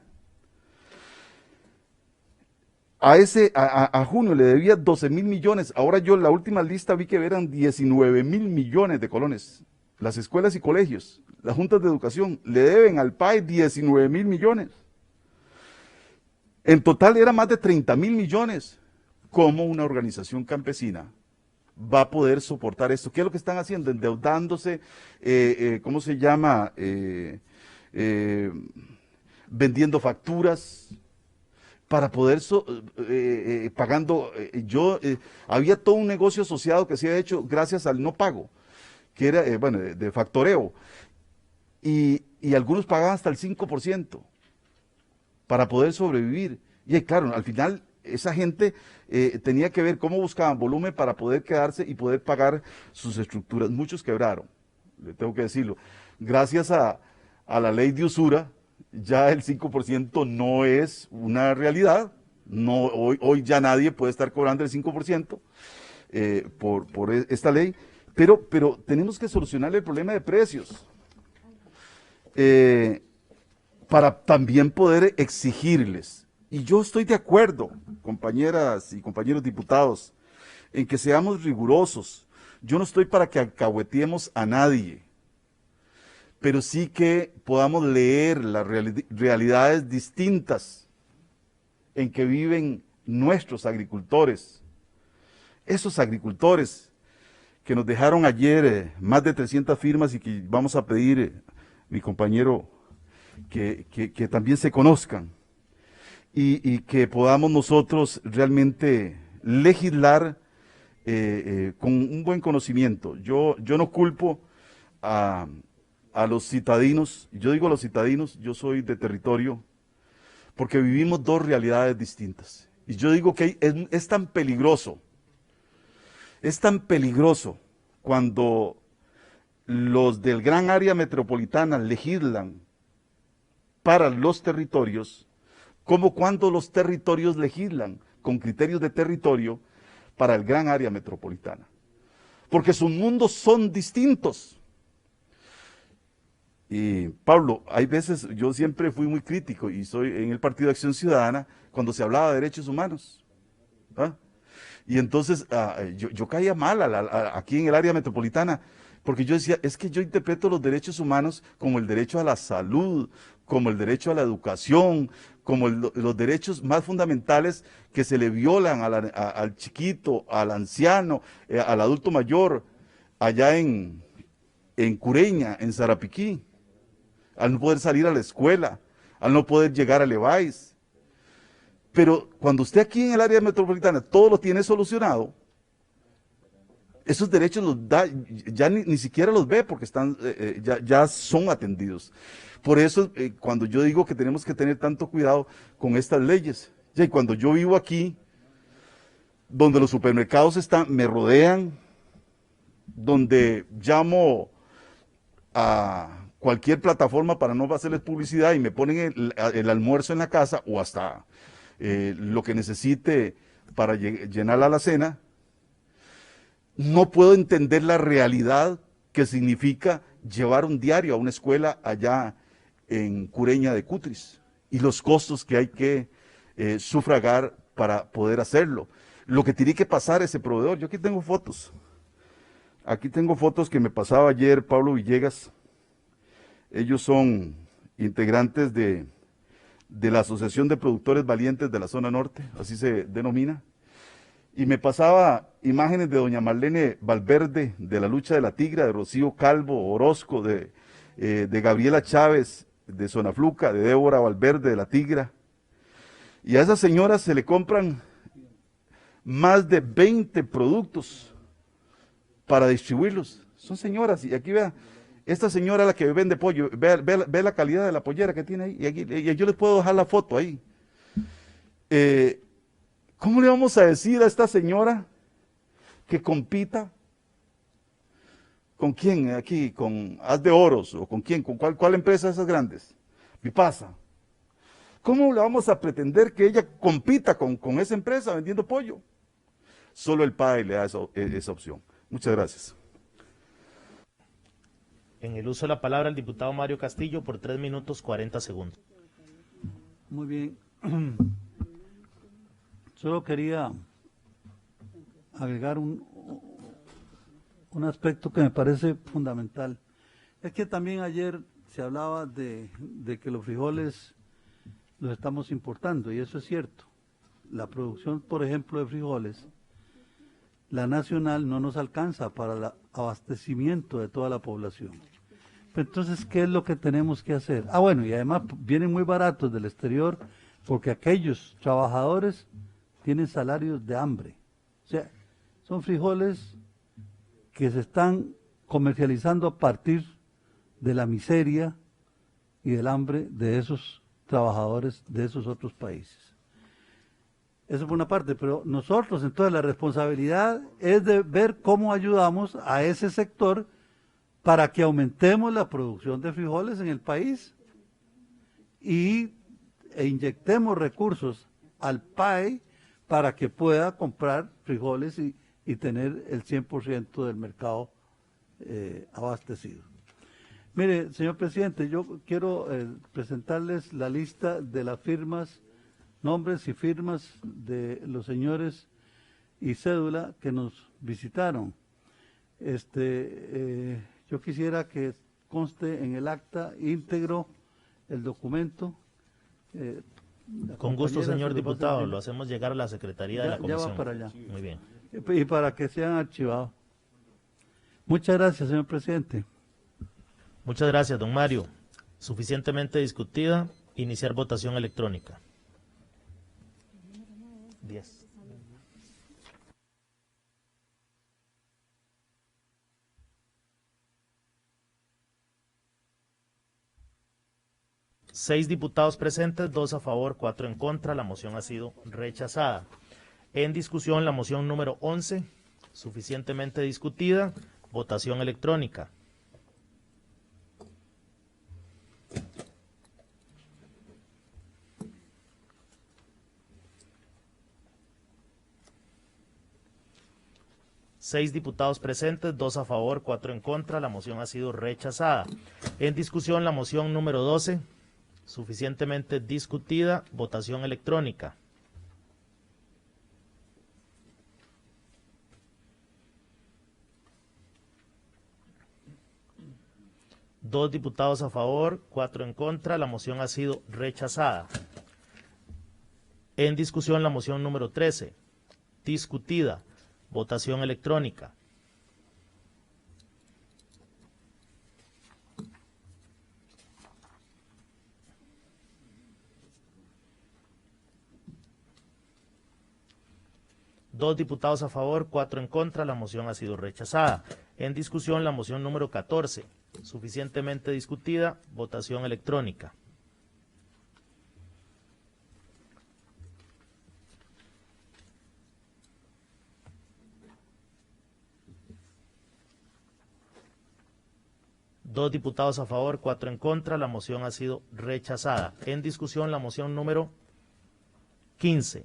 a junio le debía 12.000 millones. Ahora yo en la última lista vi que eran 19.000 millones de colones. Las escuelas y colegios, las juntas de educación, le deben al PAE 19.000 millones. En total era más de 30.000 millones. ¿Cómo una organización campesina va a poder soportar esto? ¿Qué es lo que están haciendo? Endeudándose, ¿cómo se llama? Vendiendo facturas para poder, pagando. Había todo un negocio asociado que se ha hecho gracias al no pago, que era, de factoreo. Y algunos pagaban hasta el 5% para poder sobrevivir. Y claro, al final esa gente tenía que ver cómo buscaban volumen para poder quedarse y poder pagar sus estructuras. Muchos quebraron, le tengo que decirlo. Gracias a la ley de usura, ya el 5% no es una realidad. No, hoy ya nadie puede estar cobrando el 5% por esta ley, pero tenemos que solucionar el problema de precios para también poder exigirles. Y yo estoy de acuerdo, compañeras y compañeros diputados, en que seamos rigurosos. Yo no estoy para que alcahueteemos a nadie, pero sí que podamos leer las realidades distintas en que viven nuestros agricultores. Esos agricultores que nos dejaron ayer más de 300 firmas y que vamos a pedir, mi compañero, que también se conozcan. Y que podamos nosotros realmente legislar con un buen conocimiento. Yo no culpo a los citadinos, yo digo a los citadinos, yo soy de territorio, porque vivimos dos realidades distintas. Y yo digo que es tan peligroso cuando los del gran área metropolitana legislan para los territorios, como cuando los territorios legislan con criterios de territorio para el gran área metropolitana. Porque sus mundos son distintos. Y Pablo, hay veces, yo siempre fui muy crítico y soy en el Partido de Acción Ciudadana cuando se hablaba de derechos humanos. ¿Ah? Y entonces yo caía mal aquí en el área metropolitana, porque yo decía, es que yo interpreto los derechos humanos como el derecho a la salud, como el derecho a la educación, como los derechos más fundamentales que se le violan al chiquito, al anciano, al adulto mayor, allá en Cureña, en Sarapiquí, al no poder salir a la escuela, al no poder llegar a Leváis. Pero cuando usted aquí en el área metropolitana todo lo tiene solucionado, esos derechos los da, ya ni siquiera los ve porque están, ya son atendidos. Por eso, cuando yo digo que tenemos que tener tanto cuidado con estas leyes, y cuando yo vivo aquí, donde los supermercados me rodean, donde llamo a cualquier plataforma para no hacerles publicidad y me ponen el almuerzo en la casa o hasta lo que necesite para llenar la alacena, no puedo entender la realidad que significa llevar un diario a una escuela allá en Cureña de Cutris y los costos que hay que sufragar para poder hacerlo. Lo que tiene que pasar ese proveedor. Yo aquí tengo fotos. Aquí tengo fotos que me pasaba ayer Pablo Villegas. Ellos son integrantes de la Asociación de Productores Valientes de la Zona Norte, así se denomina. Y me pasaba imágenes de doña Marlene Valverde, de la lucha de la tigra, de Rocío Calvo Orozco, de Gabriela Chávez, de Zonafluca, de Débora Valverde, de la tigra. Y a esas señoras se le compran más de 20 productos para distribuirlos. Son señoras, y aquí vea, esta señora es la que vende pollo, ve la calidad de la pollera que tiene ahí, y yo les puedo dejar la foto ahí. ¿Cómo le vamos a decir a esta señora que compita? ¿Con quién aquí? ¿Con Haz de Oros? ¿O con quién? ¿Con cuál empresa de esas grandes? Vipasa. ¿Cómo le vamos a pretender que ella compita con esa empresa vendiendo pollo? Solo el PAE le da esa opción. Muchas gracias. En el uso de la palabra el diputado Mario Castillo por 3 minutos 40 segundos. Muy bien. Solo quería agregar un aspecto que me parece fundamental. Es que también ayer se hablaba de que los frijoles los estamos importando, y eso es cierto. La producción, por ejemplo, de frijoles, la nacional no nos alcanza para el abastecimiento de toda la población. Entonces, ¿qué es lo que tenemos que hacer? Ah, bueno, y además vienen muy baratos del exterior porque aquellos trabajadores tienen salarios de hambre. O sea, son frijoles que se están comercializando a partir de la miseria y del hambre de esos trabajadores de esos otros países. Eso por una parte, pero nosotros entonces la responsabilidad es de ver cómo ayudamos a ese sector para que aumentemos la producción de frijoles en el país e inyectemos recursos al PAE para que pueda comprar frijoles y tener el 100% del mercado abastecido. Mire, señor presidente, yo quiero presentarles la lista de las firmas, nombres y firmas de los señores y cédula que nos visitaron. Yo quisiera que conste en el acta íntegro el documento. Con gusto, señor diputado, lo hacemos llegar a la Secretaría de la Comisión. Ya va para allá. Muy bien. Y para que sean archivados. Muchas gracias, señor presidente. Muchas gracias, don Mario. Suficientemente discutida. Iniciar votación electrónica. 10. Seis diputados presentes, 2 a favor, 4 en contra. La moción ha sido rechazada. En discusión la moción número 11, suficientemente discutida. Votación electrónica. Seis diputados presentes, 2 a favor, 4 en contra. La moción ha sido rechazada. En discusión la moción número 12, suficientemente discutida. Votación electrónica. Dos diputados a favor, 4 en contra. La moción ha sido rechazada. En discusión la moción número 13, discutida. Votación electrónica. Dos diputados a favor, 4 en contra. La moción ha sido rechazada. En discusión la moción número 14, suficientemente discutida. Votación electrónica. Dos diputados a favor, 4 en contra. La moción ha sido rechazada. En discusión la moción número 15,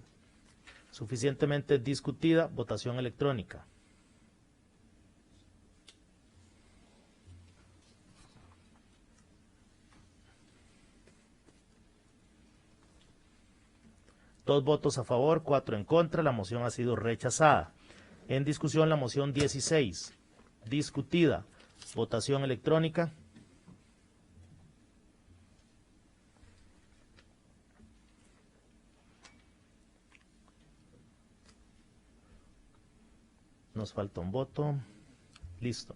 suficientemente discutida. Votación electrónica. Dos votos a favor, 4 en contra. La moción ha sido rechazada. En discusión la moción 16, discutida. Votación electrónica. Nos falta un voto. Listo.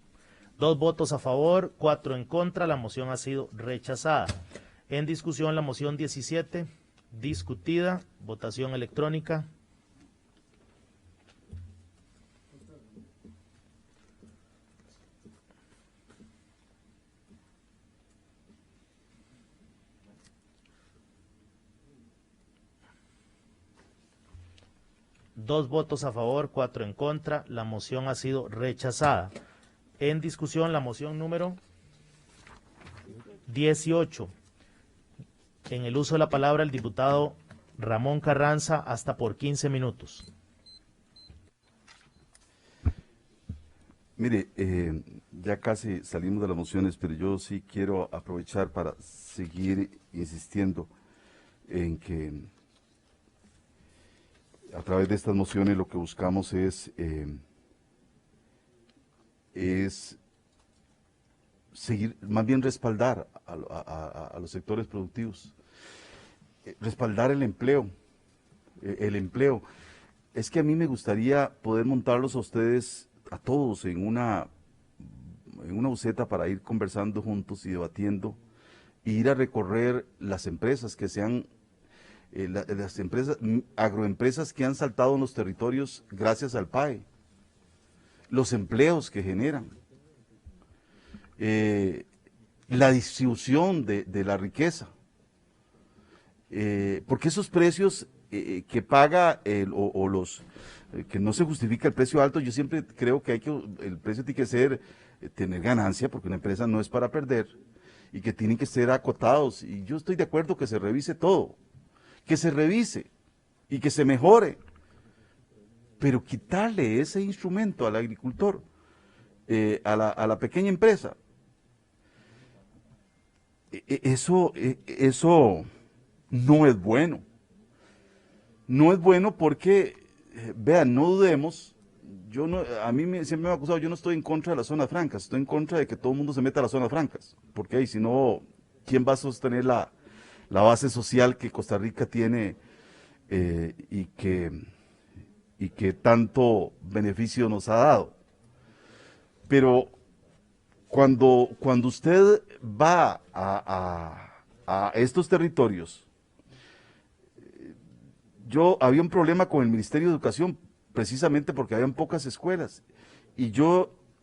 2 votos a favor, 4 en contra. La moción ha sido rechazada. En discusión la moción 17, discutida. Votación electrónica. Dos votos a favor, 4 en contra. La moción ha sido rechazada. En discusión la moción número 18. En el uso de la palabra el diputado Ramón Carranza, hasta por 15 minutos. Mire, ya casi salimos de las mociones, pero yo sí quiero aprovechar para seguir insistiendo en que a través de estas mociones lo que buscamos es seguir, más bien respaldar a los sectores productivos, respaldar el empleo, Es que a mí me gustaría poder montarlos a ustedes, a todos, en una buseta para ir conversando juntos y debatiendo, e ir a recorrer las empresas que sean, las empresas, agroempresas que han saltado en los territorios gracias al PAE, los empleos que generan, la distribución de la riqueza, porque esos precios que paga que no se justifica el precio alto, yo siempre creo que el precio tiene que ser, tener ganancia, porque una empresa no es para perder, y que tienen que ser acotados, y yo estoy de acuerdo que se revise todo, que se revise y que se mejore, pero quitarle ese instrumento al agricultor, a la pequeña empresa, eso no es bueno. No es bueno porque, vean, no dudemos, a mí siempre me ha acusado, yo no estoy en contra de las zonas francas, estoy en contra de que todo el mundo se meta a las zonas francas, porque ahí si no, ¿quién va a sostener la base social que Costa Rica tiene y que tanto beneficio nos ha dado? Pero cuando usted va a estos territorios, había un problema con el Ministerio de Educación, precisamente porque habían pocas escuelas. Y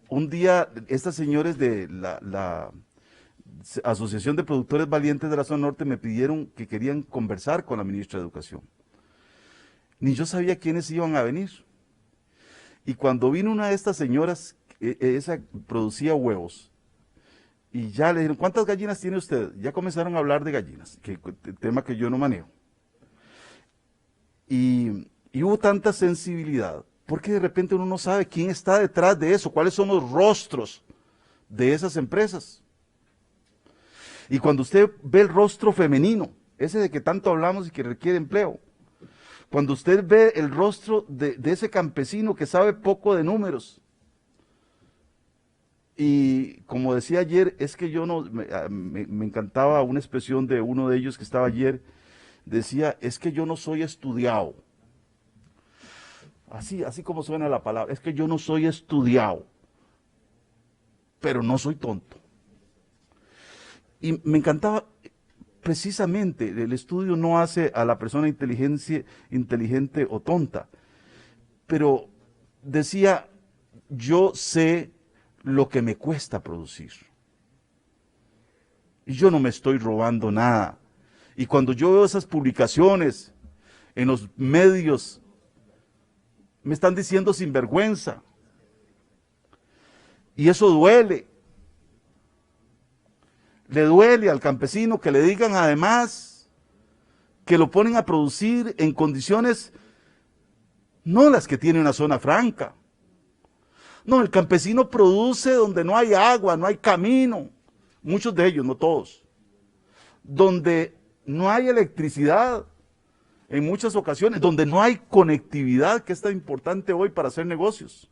un día, estas señores de la Asociación de Productores Valientes de la Zona Norte me pidieron que querían conversar con la ministra de Educación. Ni yo sabía quiénes iban a venir. Y cuando vino una de estas señoras, esa producía huevos, y ya le dijeron, ¿cuántas gallinas tiene usted? Ya comenzaron a hablar de gallinas, tema que yo no manejo. Y hubo tanta sensibilidad, porque de repente uno no sabe quién está detrás de eso, cuáles son los rostros de esas empresas. Y cuando usted ve el rostro femenino, ese de que tanto hablamos y que requiere empleo, cuando usted ve el rostro de ese campesino que sabe poco de números, y como decía ayer, es que me encantaba una expresión de uno de ellos que estaba ayer, decía, es que yo no soy estudiado. Así como suena la palabra, es que yo no soy estudiado, pero no soy tonto. Y me encantaba, precisamente, el estudio no hace a la persona inteligente o tonta, pero decía, yo sé lo que me cuesta producir. Y yo no me estoy robando nada. Y cuando yo veo esas publicaciones en los medios, me están diciendo sinvergüenza. Y eso duele. Le duele al campesino que le digan además que lo ponen a producir en condiciones no las que tiene una zona franca. No, el campesino produce donde no hay agua, no hay camino. Muchos de ellos, no todos. Donde no hay electricidad en muchas ocasiones, donde no hay conectividad, que es tan importante hoy para hacer negocios.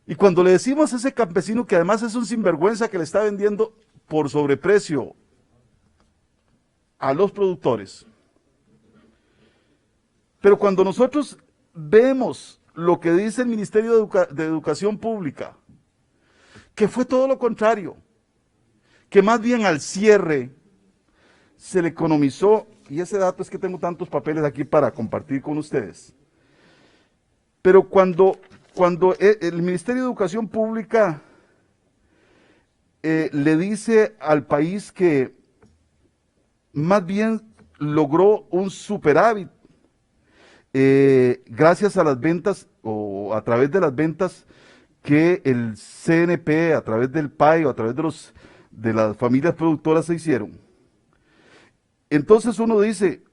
Y cuando le decimos a ese campesino que además es un sinvergüenza que le está vendiendo por sobreprecio a los productores, pero cuando nosotros vemos lo que dice el Ministerio de Educación Pública, que fue todo lo contrario, que más bien al cierre se le economizó, y ese dato es que tengo tantos papeles aquí para compartir con ustedes, pero cuando el Ministerio de Educación Pública le dice al país que más bien logró un superávit gracias a las ventas o a través de las ventas que el CNP, a través del PAE o a través de las familias productoras se hicieron. Entonces uno dice,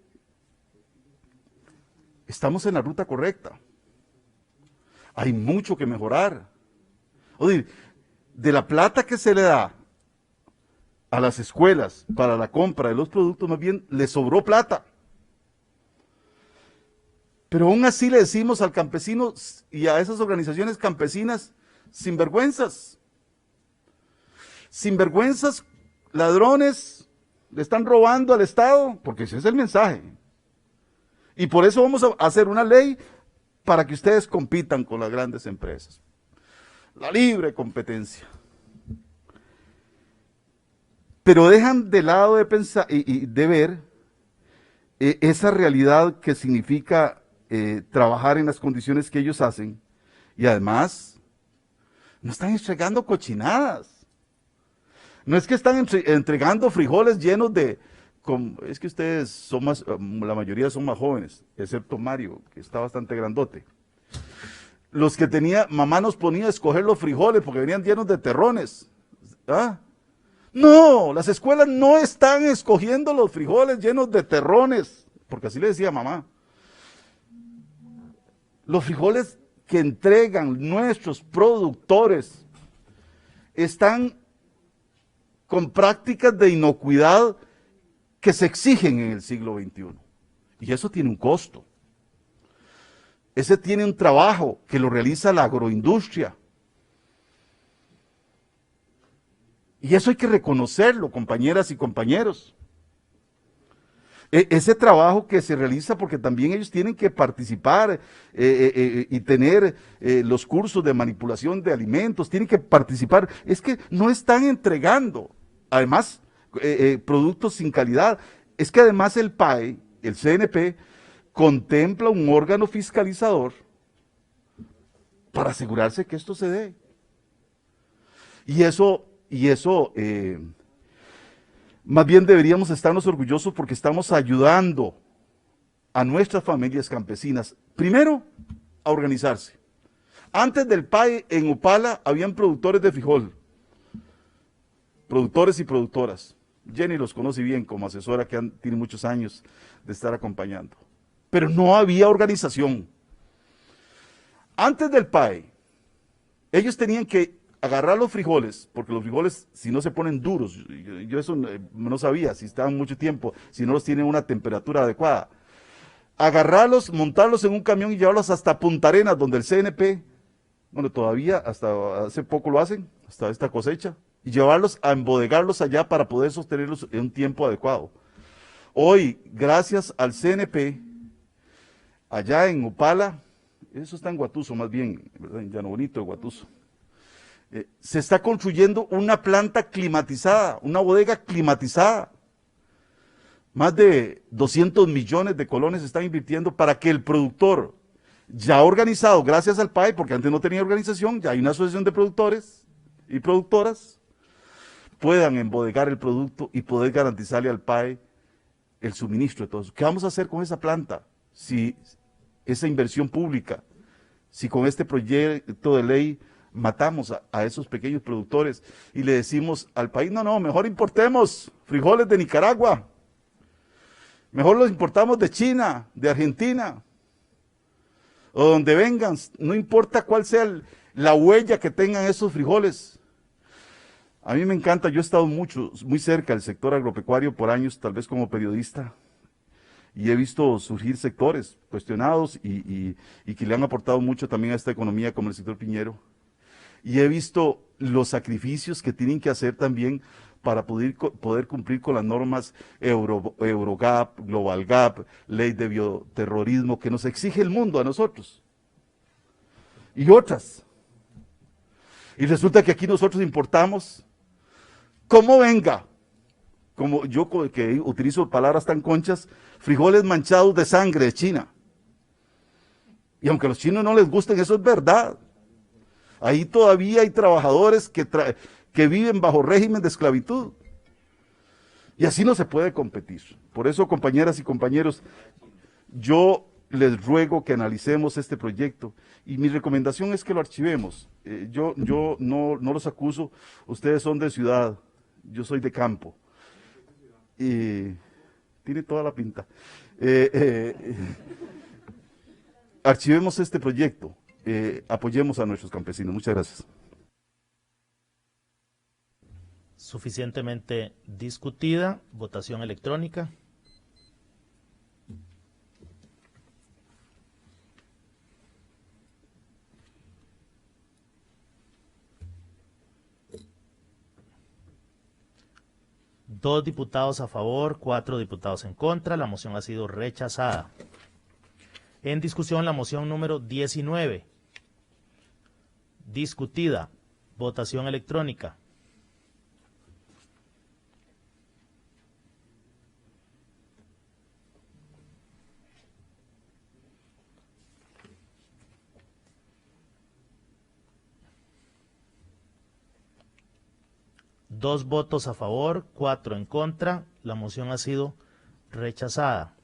estamos en la ruta correcta. hay mucho que mejorar. O sea, de la plata que se le da a las escuelas para la compra de los productos, más bien le sobró plata. Pero aún así le decimos al campesino y a esas organizaciones campesinas, sinvergüenzas. Sinvergüenzas, ladrones, le están robando al Estado, porque ese es el mensaje. Y por eso vamos a hacer una ley para que ustedes compitan con las grandes empresas. La libre competencia. Pero dejan de lado de pensar y de ver esa realidad que significa trabajar en las condiciones que ellos hacen, y además no están entregando cochinadas. No es que están entregando frijoles llenos de... es que ustedes son más, la mayoría son más jóvenes, excepto Mario, que está bastante grandote. Los que tenía, mamá nos ponía a escoger los frijoles porque venían llenos de terrones. ¿Ah? No, las escuelas no están escogiendo los frijoles llenos de terrones, porque así le decía mamá. Los frijoles que entregan nuestros productores están con prácticas de inocuidad que se exigen en el siglo XXI. Y eso tiene un costo. Ese tiene un trabajo que lo realiza la agroindustria. Y eso hay que reconocerlo, compañeras y compañeros. Ese trabajo que se realiza, porque también ellos tienen que participar y tener los cursos de manipulación de alimentos, tienen que participar. Es que no están entregando, además, productos sin calidad. Es que además el PAE, el CNP, contempla un órgano fiscalizador para asegurarse que esto se dé. Y eso más bien deberíamos estarnos orgullosos porque estamos ayudando a nuestras familias campesinas, primero, a organizarse. Antes del PAE, en Upala, habían productores de frijol, productores y productoras. Jenny los conoce bien como asesora que tiene muchos años de estar acompañando. Pero no había organización. Antes del PAE, ellos tenían que agarrar los frijoles, porque los frijoles, si no se ponen duros, yo eso no sabía, si estaban mucho tiempo, si no los tienen una temperatura adecuada, agarrarlos, montarlos en un camión y llevarlos hasta Punta Arenas, donde el CNP, bueno, todavía hasta hace poco lo hacen, hasta esta cosecha, y llevarlos a embodegarlos allá para poder sostenerlos en un tiempo adecuado. Hoy, gracias al CNP, allá en Upala, eso está en Guatuso más bien, ¿verdad? En Llano Bonito de Guatuso. Se está construyendo una planta climatizada, una bodega climatizada. Más de 200 millones de colones se están invirtiendo para que el productor, ya organizado gracias al PAE, porque antes no tenía organización, ya hay una asociación de productores y productoras, puedan embodegar el producto y poder garantizarle al PAE el suministro de todo eso. ¿Qué vamos a hacer con esa planta? Si esa inversión pública, si con este proyecto de ley matamos a esos pequeños productores y le decimos al país, no, mejor importemos frijoles de Nicaragua, mejor los importamos de China, de Argentina, o donde vengan, no importa cuál sea la huella que tengan esos frijoles. A mí me encanta, yo he estado muy cerca del sector agropecuario por años, tal vez como periodista, y he visto surgir sectores cuestionados y que le han aportado mucho también a esta economía, como el sector piñero. Y he visto los sacrificios que tienen que hacer también para poder cumplir con las normas Eurogap, Global Gap, ley de bioterrorismo que nos exige el mundo a nosotros. Y otras. Y resulta que aquí nosotros importamos, como venga, como yo que utilizo palabras tan conchas, frijoles manchados de sangre de China. Y aunque a los chinos no les gusten, eso es verdad. Ahí todavía hay trabajadores que viven bajo régimen de esclavitud. Y así no se puede competir. Por eso, compañeras y compañeros, yo les ruego que analicemos este proyecto. Y mi recomendación es que lo archivemos. Yo no los acuso. Ustedes son de ciudad, yo soy de campo. Y tiene toda la pinta. Archivemos este proyecto. apoyemos a nuestros campesinos. Muchas gracias. Suficientemente discutida. Votación electrónica. Dos diputados a favor, 4 diputados en contra. La moción ha sido rechazada. En discusión la moción número 19. Discutida. Votación electrónica. Dos votos a favor, 4 en contra. La moción ha sido rechazada.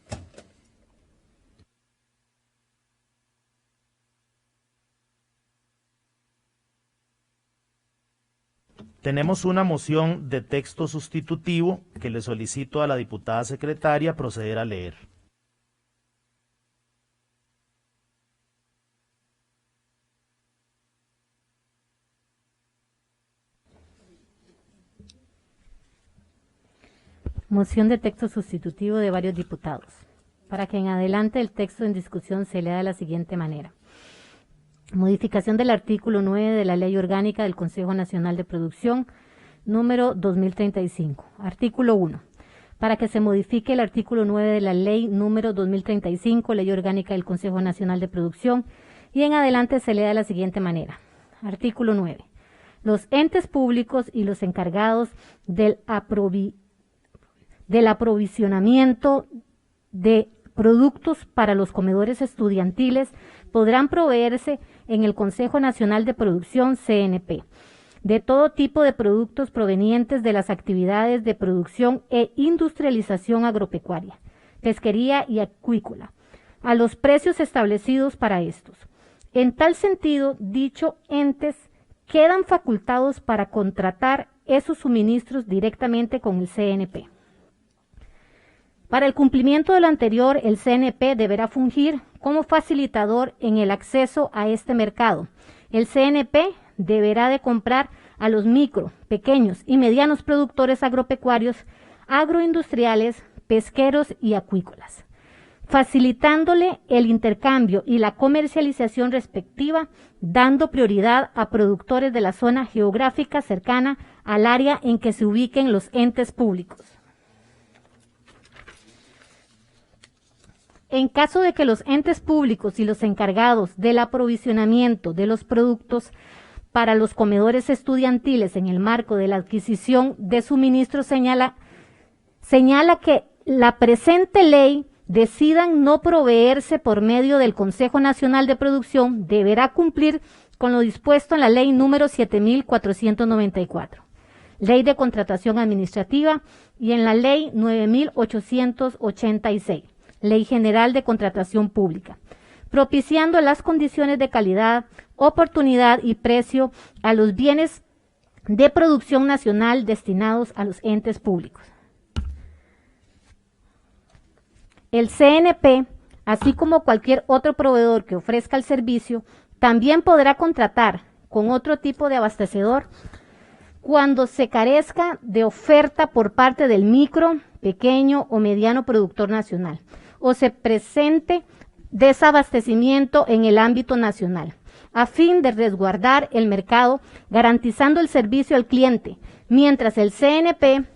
Tenemos una moción de texto sustitutivo que le solicito a la diputada secretaria proceder a leer. Moción de texto sustitutivo de varios diputados. Para que en adelante el texto en discusión se lea de la siguiente manera. Modificación del artículo 9 de la Ley Orgánica del Consejo Nacional de Producción, número 2035. Artículo 1. Para que se modifique el artículo 9 de la Ley número 2035, Ley Orgánica del Consejo Nacional de Producción, y en adelante se lea de la siguiente manera. Artículo 9. Los entes públicos y los encargados del aprovisionamiento de productos para los comedores estudiantiles podrán proveerse en el Consejo Nacional de Producción, CNP, de todo tipo de productos provenientes de las actividades de producción e industrialización agropecuaria, pesquería y acuícola, a los precios establecidos para estos. En tal sentido, dichos entes quedan facultados para contratar esos suministros directamente con el CNP. Para el cumplimiento de lo anterior, el CNP deberá fungir como facilitador en el acceso a este mercado. El CNP deberá de comprar a los micro, pequeños y medianos productores agropecuarios, agroindustriales, pesqueros y acuícolas, facilitándole el intercambio y la comercialización respectiva, dando prioridad a productores de la zona geográfica cercana al área en que se ubiquen los entes públicos. En caso de que los entes públicos y los encargados del aprovisionamiento de los productos para los comedores estudiantiles en el marco de la adquisición de suministros señala que la presente ley decidan no proveerse por medio del Consejo Nacional de Producción, deberá cumplir con lo dispuesto en la ley número 7494, Ley de Contratación Administrativa, y en la ley 9886. Ley General de Contratación Pública, propiciando las condiciones de calidad, oportunidad y precio a los bienes de producción nacional destinados a los entes públicos. El CNP, así como cualquier otro proveedor que ofrezca el servicio, también podrá contratar con otro tipo de abastecedor cuando se carezca de oferta por parte del micro, pequeño o mediano productor nacional, o se presente desabastecimiento en el ámbito nacional, a fin de resguardar el mercado, garantizando el servicio al cliente, mientras el CNP,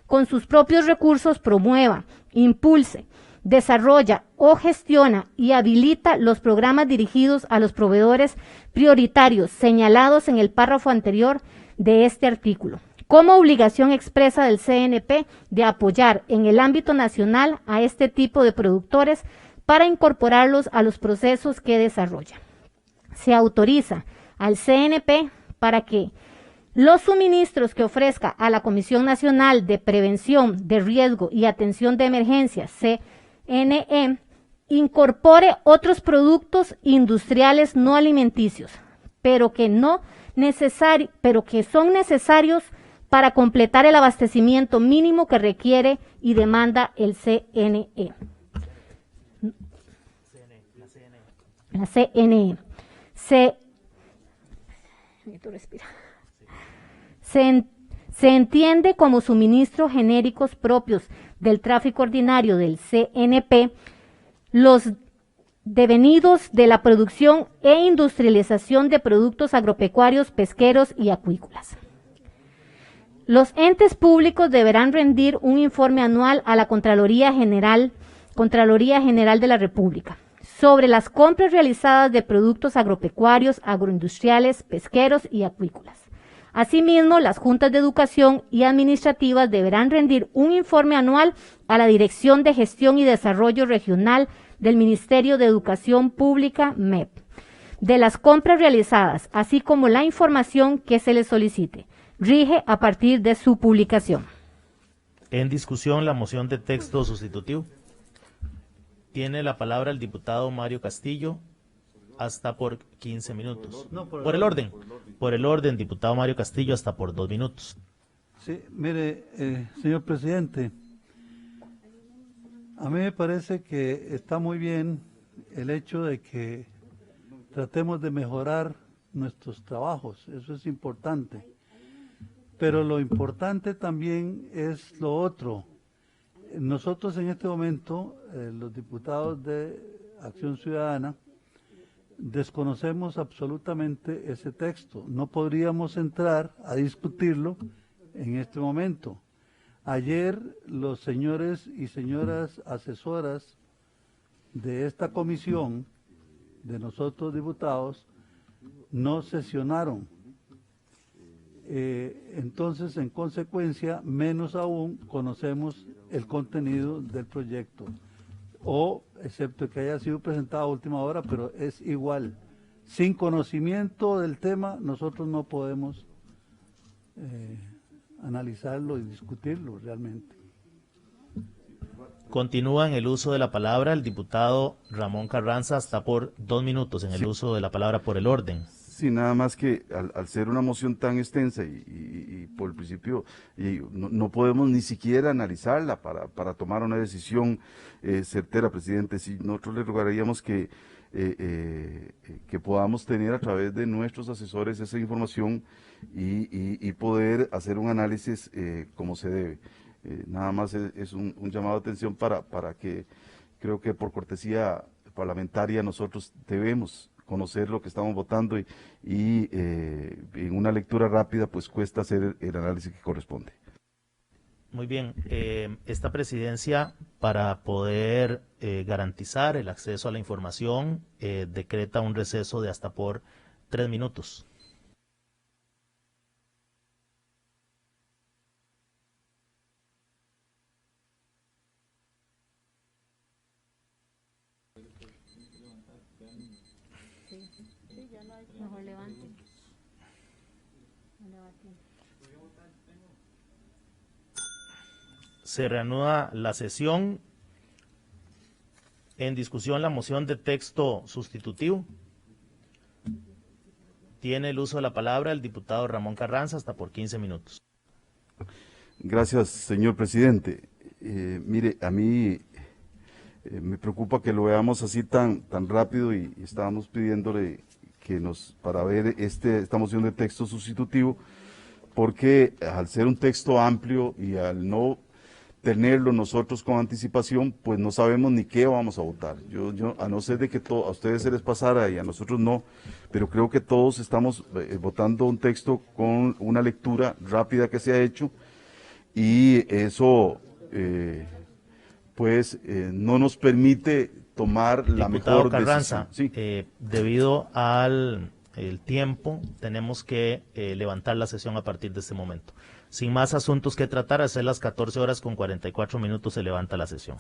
con sus propios recursos, promueva, impulse, desarrolla o gestiona y habilita los programas dirigidos a los proveedores prioritarios señalados en el párrafo anterior de este artículo, como obligación expresa del CNP de apoyar en el ámbito nacional a este tipo de productores para incorporarlos a los procesos que desarrolla. Se autoriza al CNP para que los suministros que ofrezca a la Comisión Nacional de Prevención de Riesgo y Atención de Emergencias, CNE, incorpore otros productos industriales no alimenticios, pero que son necesarios para completar el abastecimiento mínimo que requiere y demanda el CNE. la CNE. Se entiende como suministros genéricos propios del tráfico ordinario del CNP los devenidos de la producción e industrialización de productos agropecuarios, pesqueros y acuícolas. Los entes públicos deberán rendir un informe anual a la Contraloría General de la República sobre las compras realizadas de productos agropecuarios, agroindustriales, pesqueros y acuícolas. Asimismo, las juntas de educación y administrativas deberán rendir un informe anual a la Dirección de Gestión y Desarrollo Regional del Ministerio de Educación Pública, MEP, de las compras realizadas, así como la información que se les solicite. Rige a partir de su publicación. En discusión la moción de texto sustitutivo. Tiene la palabra el diputado Mario Castillo, hasta por 15 minutos. No, por el orden. Por el orden, diputado Mario Castillo, hasta por 2 minutos. Sí, mire, señor presidente, a mí me parece que está muy bien el hecho de que tratemos de mejorar nuestros trabajos, eso es importante. Pero lo importante también es lo otro. Nosotros en este momento, los diputados de Acción Ciudadana, desconocemos absolutamente ese texto. No podríamos entrar a discutirlo en este momento. Ayer los señores y señoras asesoras de esta comisión, de nosotros diputados, no sesionaron. Entonces, en consecuencia, menos aún conocemos el contenido del proyecto, o excepto que haya sido presentado a última hora, pero es igual. Sin conocimiento del tema, nosotros no podemos analizarlo y discutirlo realmente. Continúa en el uso de la palabra el diputado Ramón Carranza, hasta por 2 minutos en el uso de la palabra por el orden. Sí, nada más que al ser una moción tan extensa y por el principio no podemos ni siquiera analizarla para tomar una decisión certera, presidente. Sí, nosotros le rogaríamos que podamos tener a través de nuestros asesores esa información y poder hacer un análisis como se debe. Nada más es un llamado de atención para que creo que por cortesía parlamentaria nosotros debemos conocer lo que estamos votando y en una lectura rápida pues cuesta hacer el análisis que corresponde. Muy bien, esta presidencia, para poder garantizar el acceso a la información, decreta un receso de hasta por 3 minutos. Mejor levante. Se reanuda la sesión. En discusión la moción de texto sustitutivo. Tiene el uso de la palabra el diputado Ramón Carranza, hasta por 15 minutos. Gracias, señor presidente. Mire, a mí me preocupa que lo veamos así tan rápido y estábamos pidiéndole para ver esta moción de texto sustitutivo, porque al ser un texto amplio y al no tenerlo nosotros con anticipación, pues no sabemos ni qué vamos a votar. Yo a no ser de que a ustedes se les pasara y a nosotros no, pero creo que todos estamos votando un texto con una lectura rápida que se ha hecho, y eso no nos permite tomar la mejor Carranza, decisión. Sí. Debido al tiempo, tenemos que levantar la sesión a partir de este momento. Sin más asuntos que tratar, a ser las 14 horas con 44 minutos se levanta la sesión.